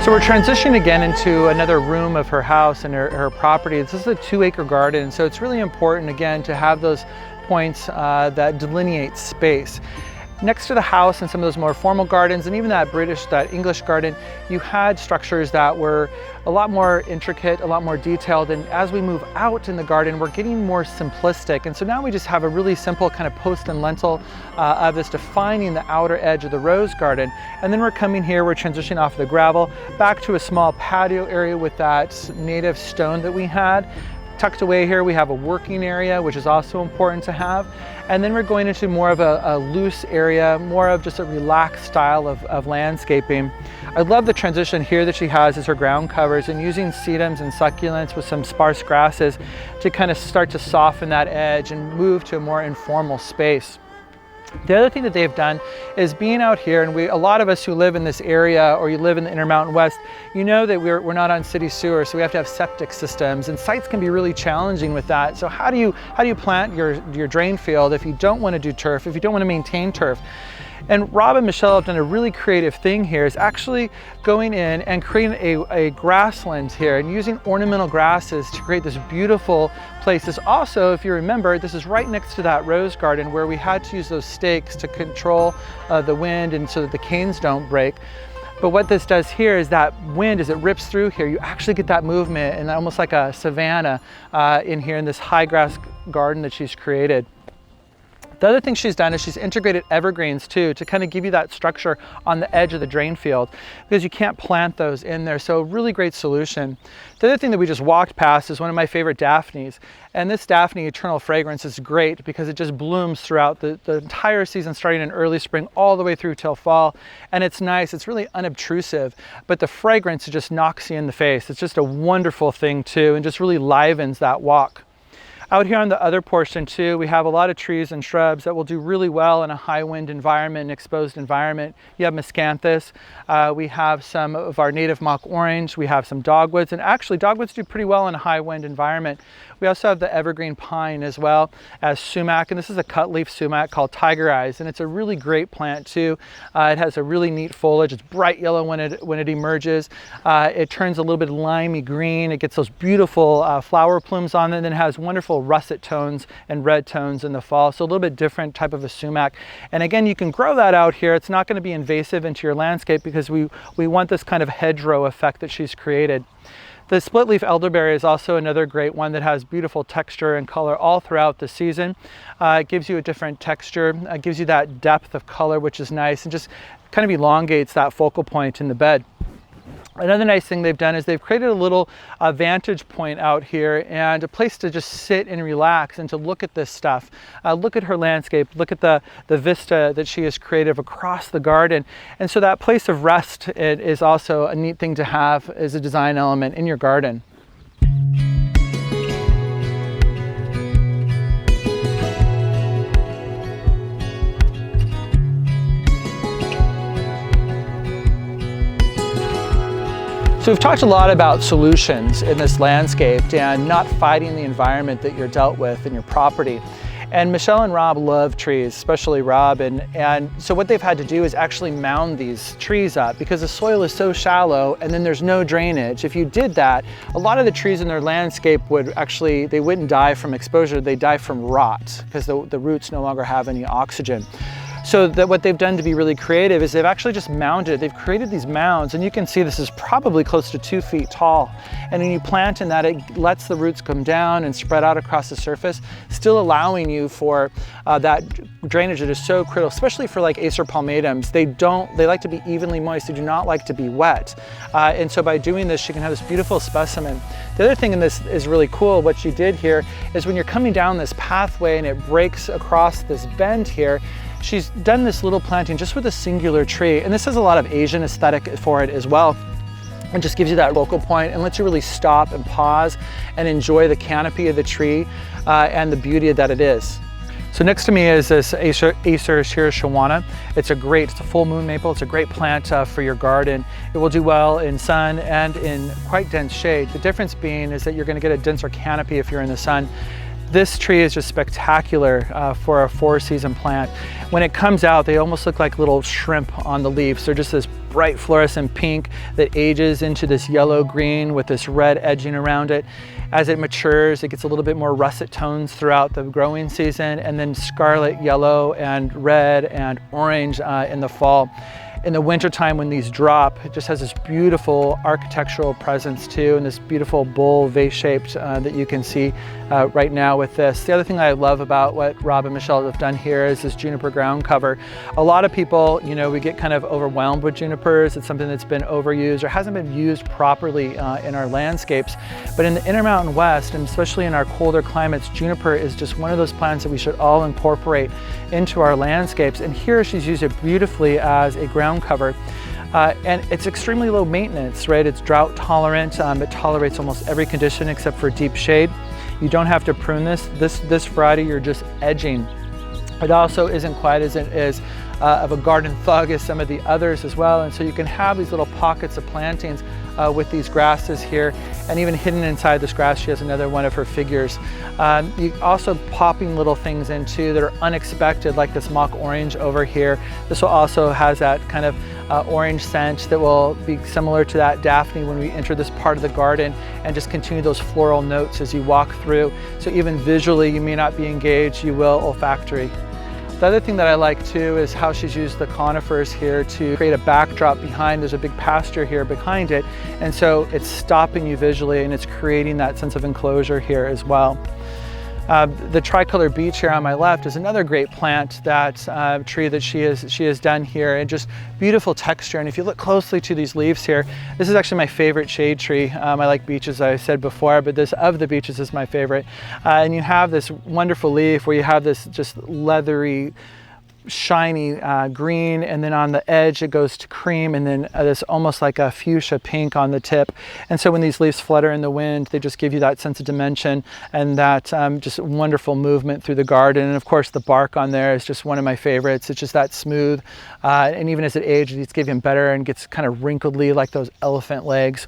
So we're transitioning again into another room of her house and her property. This is a 2-acre garden, so it's really important again to have those points that delineate space. Next to the house and some of those more formal gardens, and even that English garden, you had structures that were a lot more intricate, a lot more detailed. And as we move out in the garden, we're getting more simplistic. And so now we just have a really simple kind of post and lintel of this defining the outer edge of the rose garden. And then we're coming here, we're transitioning off the gravel back to a small patio area with that native stone that we had. Tucked away here, we have a working area, which is also important to have. And then we're going into more of a loose area, more of just a relaxed style of landscaping. I love the transition here that she has as her ground covers, and using sedums and succulents with some sparse grasses to kind of start to soften that edge and move to a more informal space. The other thing that they've done is being out here, and a lot of us who live in this area or you live in the Intermountain West, you know that we're not on city sewer, so we have to have septic systems, and sites can be really challenging with that. So how do you plant your drain field if you don't want to do turf, if you don't want to maintain turf? And Rob and Michelle have done a really creative thing here, is actually going in and creating a grassland here and using ornamental grasses to create this beautiful place. This also, if you remember, this is right next to that rose garden where we had to use those stakes to control the wind and so that the canes don't break. But what this does here is that wind, as it rips through here, you actually get that movement and almost like a savanna in here in this high grass garden that she's created. The other thing she's done is she's integrated evergreens too, to kind of give you that structure on the edge of the drain field, because you can't plant those in there. So really great solution. The other thing that we just walked past is one of my favorite Daphnes. And this Daphne Eternal Fragrance is great because it just blooms throughout the entire season, starting in early spring all the way through till fall. And it's nice, it's really unobtrusive, but the fragrance just knocks you in the face. It's just a wonderful thing too, and just really livens that walk. Out here on the other portion too, we have a lot of trees and shrubs that will do really well in a high wind environment, an exposed environment. You have miscanthus, we have some of our native mock orange, we have some dogwoods, and actually dogwoods do pretty well in a high wind environment. We also have the evergreen pine as well as sumac, and this is a cut leaf sumac called Tiger Eyes, and it's a really great plant too. It has a really neat foliage. It's bright yellow when it emerges. It turns a little bit limey green. It gets those beautiful flower plumes on it, and then it has wonderful russet tones and red tones in the fall. So a little bit different type of a sumac. And again, you can grow that out here. It's not going to be invasive into your landscape because we want this kind of hedgerow effect that she's created. The split leaf elderberry is also another great one that has beautiful texture and color all throughout the season. It gives you a different texture, it gives you that depth of color, which is nice, and just kind of elongates that focal point in the bed. Another nice thing they've done is they've created a little vantage point out here and a place to just sit and relax and to look at this stuff. Look at her landscape, look at the vista that she has created across the garden. And so that place of rest, it is also a neat thing to have as a design element in your garden. So we've talked a lot about solutions in this landscape and not fighting the environment that you're dealt with in your property. And Michelle and Rob love trees, especially Rob. And so what they've had to do is actually mound these trees up because the soil is so shallow and then there's no drainage. If you did that, a lot of the trees in their landscape they wouldn't die from exposure, they die from rot because the roots no longer have any oxygen. So what they've done to be really creative is they've actually just mounded, they've created these mounds, and you can see this is probably close to 2 feet tall. And when you plant in that, it lets the roots come down and spread out across the surface, still allowing you for that drainage that is so critical, especially for like Acer palmatums. They like to be evenly moist, they do not like to be wet. And so by doing this, you can have this beautiful specimen. The other thing in this is really cool, what she did here is when you're coming down this pathway and it breaks across this bend here, she's done this little planting just with a singular tree, and this has a lot of Asian aesthetic for it as well. It just gives you that focal point and lets you really stop and pause and enjoy the canopy of the tree and the beauty that it is. So next to me is this Acer shirishwana. It's a full moon maple. It's a great plant for your garden. It will do well in sun and in quite dense shade. The difference being is that you're going to get a denser canopy if you're in the sun. This tree is just spectacular for a 4-season plant. When it comes out, they almost look like little shrimp on the leaves. They're just this bright fluorescent pink that ages into this yellow green with this red edging around it. As it matures, it gets a little bit more russet tones throughout the growing season, and then scarlet yellow and red and orange in the fall. In the wintertime when these drop, it just has this beautiful architectural presence too, and this beautiful bowl vase-shaped that you can see right now with this. The other thing I love about what Rob and Michelle have done here is this juniper ground cover. A lot of people, you know, we get kind of overwhelmed with junipers. It's something that's been overused or hasn't been used properly in our landscapes. But in the Intermountain West, and especially in our colder climates, juniper is just one of those plants that we should all incorporate into our landscapes. And here she's used it beautifully as a ground cover. And it's extremely low maintenance, right? It's drought tolerant. It tolerates almost every condition except for deep shade. You don't have to prune this variety, you're just edging. It also isn't quite as of a garden thug as some of the others as well. And so you can have these little pockets of plantings with these grasses here, and even hidden inside this grass, she has another one of her figures. You also popping little things in too that are unexpected, like this mock orange over here. This will also has that kind of orange scent that will be similar to that Daphne when we enter this part of the garden, and just continue those floral notes as you walk through. So even visually, you may not be engaged, you will olfactory. The other thing that I like too is how she's used the conifers here to create a backdrop behind. There's a big pasture here behind it, and so it's stopping you visually and it's creating that sense of enclosure here as well. The tricolor beech here on my left is another great plant, that tree that she has done here, and just beautiful texture. And if you look closely to these leaves here, this is actually my favorite shade tree. I like beeches, I said before, but this of the beeches is my favorite. And you have this wonderful leaf where you have this just leathery, shiny green, and then on the edge it goes to cream, and then this almost like a fuchsia pink on the tip. And so when these leaves flutter in the wind, they just give you that sense of dimension and that just wonderful movement through the garden. And of course the bark on there is just one of my favorites. It's just that smooth, and even as it ages, it's getting better and gets kind of wrinkledly like those elephant legs.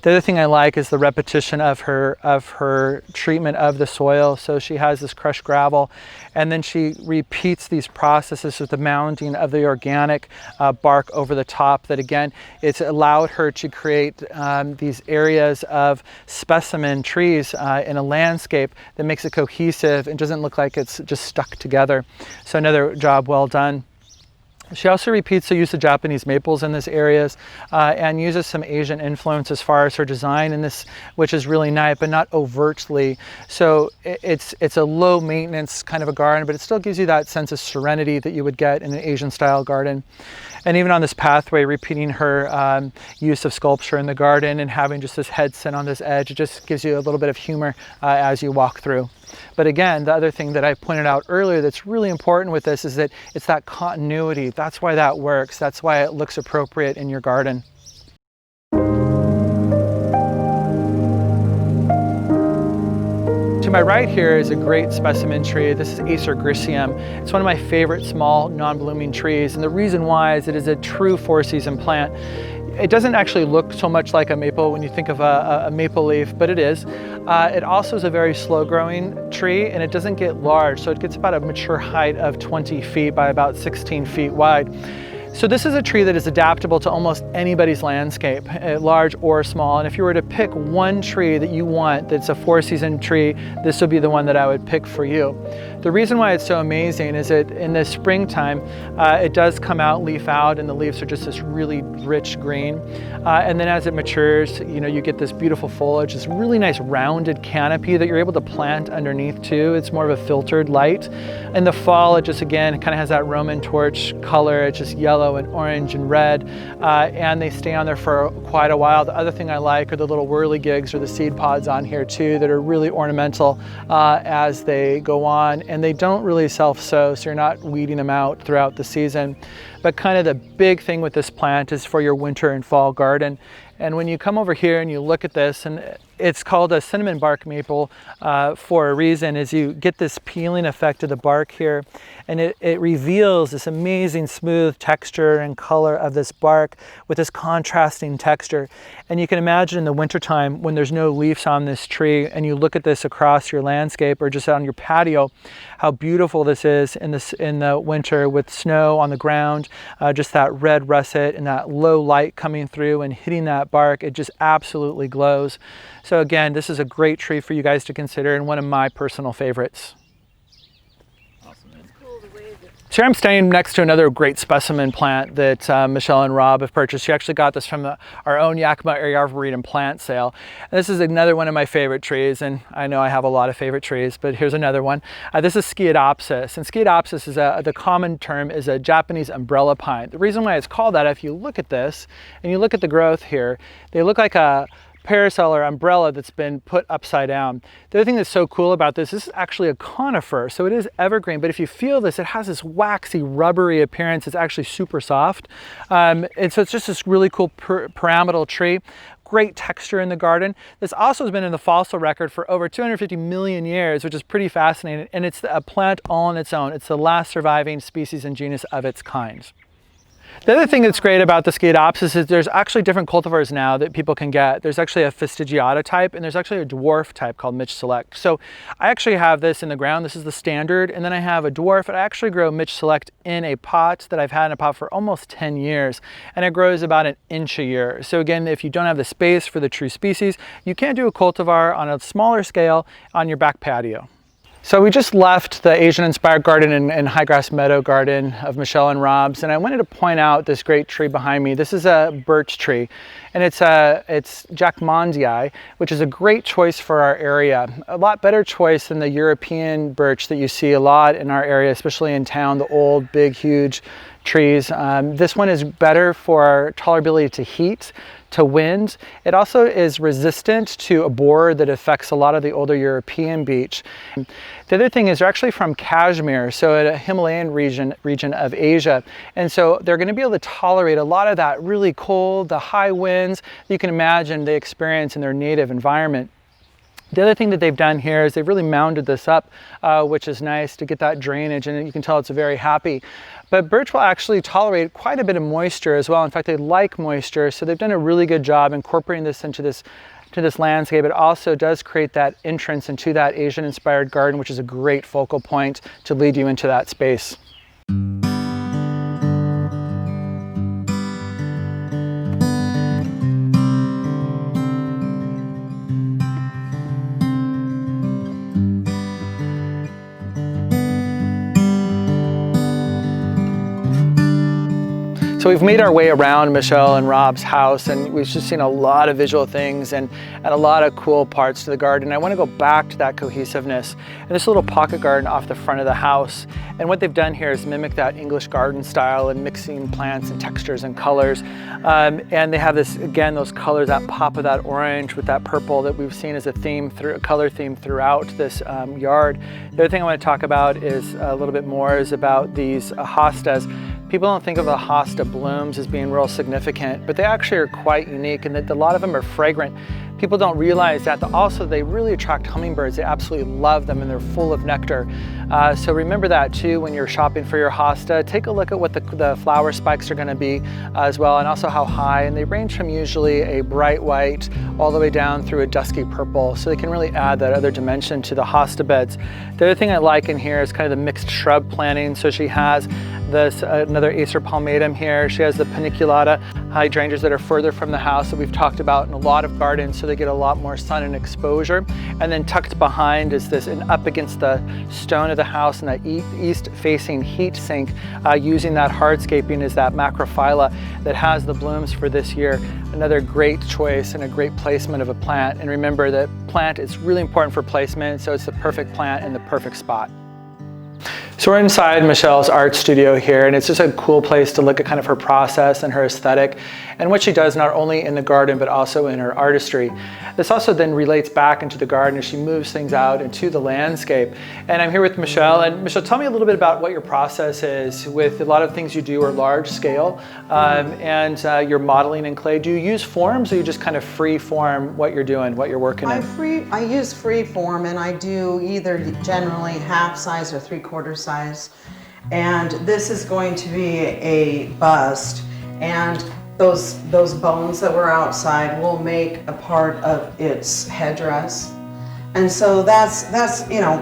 The other thing I like is the repetition of her treatment of the soil. So she has this crushed gravel, and then she repeats these processes with the mounding of the organic bark over the top. That again, it's allowed her to create these areas of specimen trees in a landscape that makes it cohesive and doesn't look like it's just stuck together. So another job well done. She also repeats the use of Japanese maples in this areas and uses some Asian influence as far as her design in this, which is really nice, but not overtly. So it's a low maintenance kind of a garden, but it still gives you that sense of serenity that you would get in an Asian style garden. And even on this pathway, repeating her use of sculpture in the garden and having just this head sit on this edge, it just gives you a little bit of humor as you walk through. But again, the other thing that I pointed out earlier that's really important with this is that it's that continuity. That's why that works. That's why it looks appropriate in your garden. To my right here is a great specimen tree. This is Acer Gricium. It's one of my favorite small non-blooming trees, and the reason why is it is a true 4-season plant. It doesn't actually look so much like a maple when you think of a maple leaf, but it is. It also is a very slow growing tree, and it doesn't get large, so it gets about a mature height of 20 feet by about 16 feet wide. So this is a tree that is adaptable to almost anybody's landscape, large or small. And if you were to pick one tree that you want that's a 4-season tree, this would be the one that I would pick for you. The reason why it's so amazing is that in the springtime, it does come out, leaf out, and the leaves are just this really rich green. And then as it matures, you know, you get this beautiful foliage, this really nice rounded canopy that you're able to plant underneath too. It's more of a filtered light. In the fall, it just, again, kind of has that Roman torch color. It's just yellow and orange and red, and they stay on there for quite a while. The other thing I like are the little whirligigs or the seed pods on here too that are really ornamental as they go on, and they don't really self-sow, so you're not weeding them out throughout the season. but kind of the big thing with this plant is for your winter and fall garden. And when you come over here and you look at this, and it's called a cinnamon bark maple for a reason, is you get this peeling effect of the bark here, and it reveals this amazing smooth texture and color of this bark with this contrasting texture. And you can imagine in the wintertime when there's no leaves on this tree and you look at this across your landscape or just on your patio, how beautiful this is in the winter with snow on the ground, just that red russet and that low light coming through and hitting that bark. It just absolutely glows. So again, this is a great tree for you guys to consider and one of my personal favorites. So here I'm standing next to another great specimen plant that Michelle and Rob have purchased. She actually got this from our own Yakima Area Arboretum plant sale. And this is another one of my favorite trees, and I know I have a lot of favorite trees, but here's another one. This is Sciadopsis, and Sciadopsis is the common term is a Japanese umbrella pine. The reason why it's called that, if you look at this and you look at the growth here, they look like a parasol or umbrella that's been put upside down. The other thing that's so cool about this is actually a conifer, so it is evergreen, but if you feel this, it has this waxy, rubbery appearance. It's actually super soft. And so it's just this really cool pyramidal tree. Great texture in the garden. This also has been in the fossil record for over 250 million years, which is pretty fascinating, and it's a plant all on its own. It's the last surviving species and genus of its kind. The other thing that's great about the Sciadopsis is there's actually different cultivars now that people can get. There's actually a fastigiata type, and there's actually a dwarf type called Mitch Select. So I actually have this in the ground. This is the standard, and then I have a dwarf, and I actually grow Mitch Select in a pot that I've had in a pot for almost 10 years, and it grows about an inch a year. So again, if you don't have the space for the true species, you can do a cultivar on a smaller scale on your back patio. So we just left the Asian-inspired garden and high-grass meadow garden of Michelle and Rob's, and I wanted to point out this great tree behind me. This is a birch tree, and it's Jackmondii, which is a great choice for our area. A lot better choice than the European birch that you see a lot in our area, especially in town, the old, big, huge trees. This one is better for tolerability to heat, to wind. It also is resistant to a borer that affects a lot of the older European beech. The other thing is they're actually from Kashmir, so a Himalayan region of Asia. And so they're going to be able to tolerate a lot of that really cold, the high winds that you can imagine they experience in their native environment. The other thing that they've done here is they've really mounded this up, which is nice to get that drainage, and you can tell it's very happy. But birch will actually tolerate quite a bit of moisture as well. In fact, they like moisture, so they've done a really good job incorporating this into this landscape. It also does create that entrance into that Asian-inspired garden, which is a great focal point to lead you into that space. So we've made our way around Michelle and Rob's house, and we've just seen a lot of visual things and a lot of cool parts to the garden. I want to go back to that cohesiveness and this little pocket garden off the front of the house. And what they've done here is mimic that English garden style and mixing plants and textures and colors. And they have this, again, those colors, that pop of that orange with that purple that we've seen as a theme, color theme throughout this yard. The other thing I want to talk about is a little bit more is about these hostas. People don't think of the hosta blooms as being real significant, but they actually are quite unique, and that a lot of them are fragrant. People don't realize that. Also, they really attract hummingbirds. They absolutely love them, and they're full of nectar. So remember that too when you're shopping for your hosta. Take a look at what the flower spikes are going to be as well, and also how high. And they range from usually a bright white all the way down through a dusky purple, so they can really add that other dimension to the hosta beds. The other thing I like in here is kind of the mixed shrub planting. So she has this another Acer palmatum here. She has the paniculata hydrangeas that are further from the house that we've talked about in a lot of gardens, so they get a lot more sun and exposure. And then tucked behind is this, and up against the stone of the house and that east-facing heat sink, using that hardscaping is that macrophylla that has the blooms for this year. Another great choice and a great placement of a plant. And remember that plant is really important for placement, so it's the perfect plant in the perfect spot. So we're inside Michelle's art studio here, and it's just a cool place to look at kind of her process and her aesthetic and what she does not only in the garden but also in her artistry. This also then relates back into the garden as she moves things out into the landscape. And I'm here with Michelle. And Michelle, tell me a little bit about what your process is with a lot of things you do are large scale, and you're modeling in clay. Do you use forms, or you just kind of free form what you're doing, what you're working in? I use free form, and I do either generally half size or 3/4 size. And this is going to be a bust, and those bones that were outside will make a part of its headdress. And so that's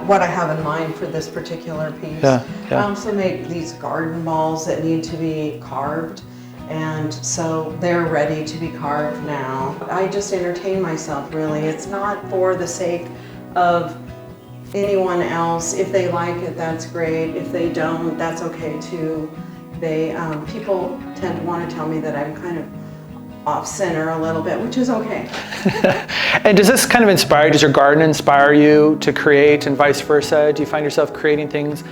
what I have in mind for this particular piece. Yeah. I also make these garden balls that need to be carved, and so they're ready to be carved now. I just entertain myself, really. It's not for the sake of anyone else. If they like it, that's great. If they don't, that's okay too. People tend to want to tell me that I'm kind of off center a little bit, which is okay. And does this kind of inspire, does your garden inspire you to create, and vice versa? Do you find yourself creating things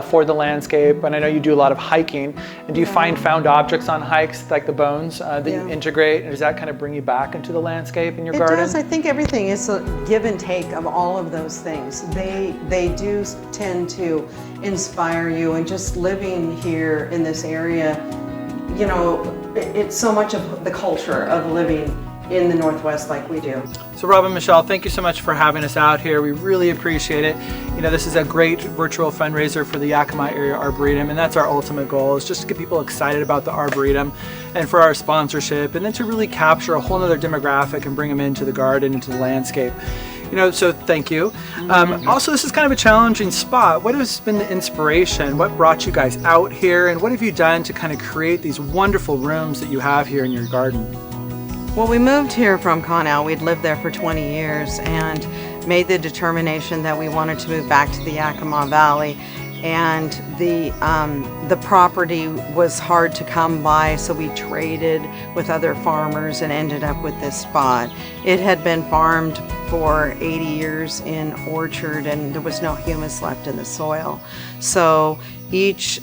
for the landscape? And I know you do a lot of hiking. And do you find found objects on hikes, like the bones, that you integrate? And does that kind of bring you back into the landscape in your garden? It does. I think everything is a give and take of all of those things. They do tend to inspire you, and just living here in this area, it's so much of the culture of living in the Northwest like we do. So Rob and Michelle, thank you so much for having us out here. We really appreciate it. This is a great virtual fundraiser for the Yakima Area Arboretum, and that's our ultimate goal, is just to get people excited about the Arboretum and for our sponsorship, and then to really capture a whole nother demographic and bring them into the garden, into the landscape. So thank you. Also, this is kind of a challenging spot. What has been the inspiration? What brought you guys out here? And what have you done to kind of create these wonderful rooms that you have here in your garden? Well, we moved here from Connell. We'd lived there for 20 years and made the determination that we wanted to move back to the Yakima Valley. And the property was hard to come by, so we traded with other farmers and ended up with this spot. It had been farmed for 80 years in orchard, and there was no humus left in the soil. So each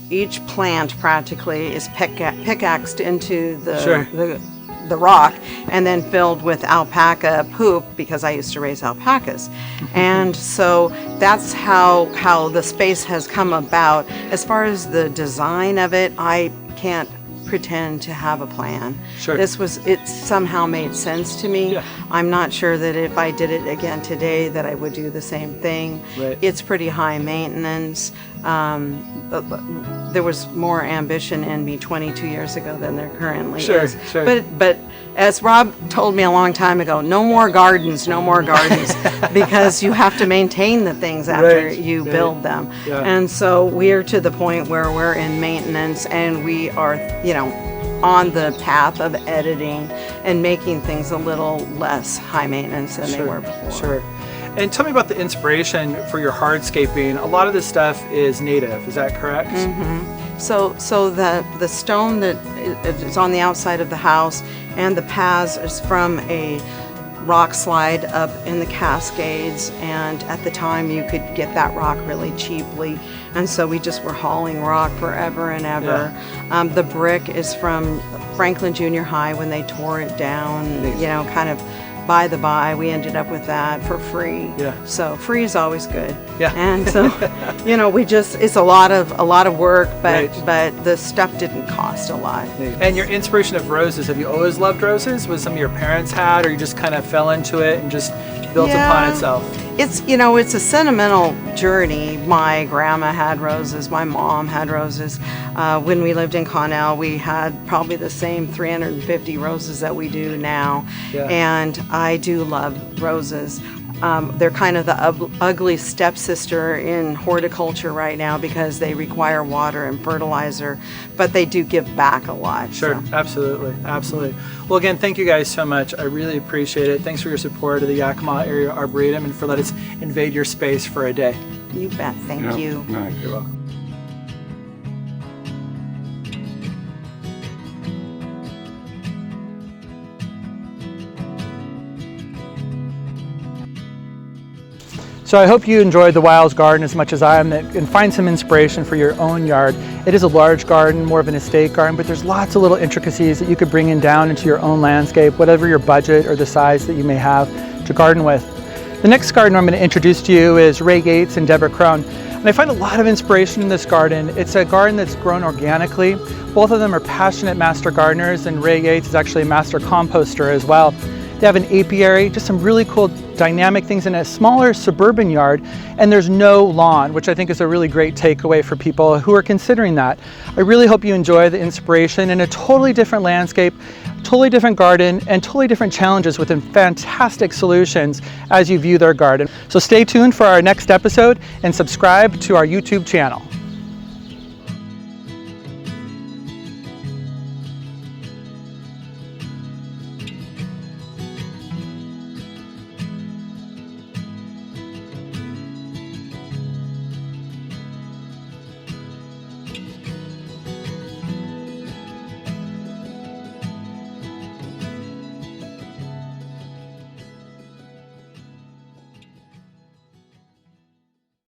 plant practically is pickaxed into the rock and then filled with alpaca poop, because I used to raise alpacas. And so that's how the space has come about. As far as the design of it, I can't pretend to have a plan. Sure. It somehow made sense to me. Yeah. I'm not sure that if I did it again today that I would do the same thing. Right. It's pretty high maintenance. There was more ambition in me 22 years ago than there currently is. Sure. But as Rob told me a long time ago, no more gardens, because you have to maintain the things after you build them. Yeah. And so we're to the point where we're in maintenance, and we are, on the path of editing and making things a little less high maintenance than they were before. Sure. And tell me about the inspiration for your hardscaping. A lot of this stuff is native, is that correct? Mm-hmm. So the stone that is on the outside of the house and the paths is from a rock slide up in the Cascades, and at the time you could get that rock really cheaply, and so we just were hauling rock forever and ever. Yeah. The brick is from Franklin Junior High when they tore it down, kind of by the by. We ended up with that for free. Yeah. So free is always good. Yeah. And so, it's a lot of work, but the stuff didn't cost a lot. And your inspiration of roses, have you always loved roses? Was something your parents had, or you just kind of fell into it and just built upon itself? It's a sentimental journey. My grandma had roses, my mom had roses. When we lived in Connell, we had probably the same 350 roses that we do now. Yeah. And I do love roses. They're kind of the ugly stepsister in horticulture right now because they require water and fertilizer, but they do give back a lot. Sure, so. Absolutely. Well, again, thank you guys so much. I really appreciate it. Thanks for your support of the Yakima Area Arboretum and for letting us invade your space for a day. You bet. Thank you. You're welcome. So I hope you enjoyed the Wyles garden as much as I am and find some inspiration for your own yard. It is a large garden, more of an estate garden, but there's lots of little intricacies that you could bring in down into your own landscape, whatever your budget or the size that you may have to garden with. The next gardener I'm going to introduce to you is Ray Gates and Deborah Crone. And I find a lot of inspiration in this garden. It's a garden that's grown organically. Both of them are passionate master gardeners, and Ray Gates is actually a master composter as well. They have an apiary, just some really cool dynamic things in a smaller suburban yard, and there's no lawn, which I think is a really great takeaway for people who are considering that. I really hope you enjoy the inspiration in a totally different landscape, totally different garden, and totally different challenges within fantastic solutions as you view their garden. So stay tuned for our next episode and subscribe to our YouTube channel.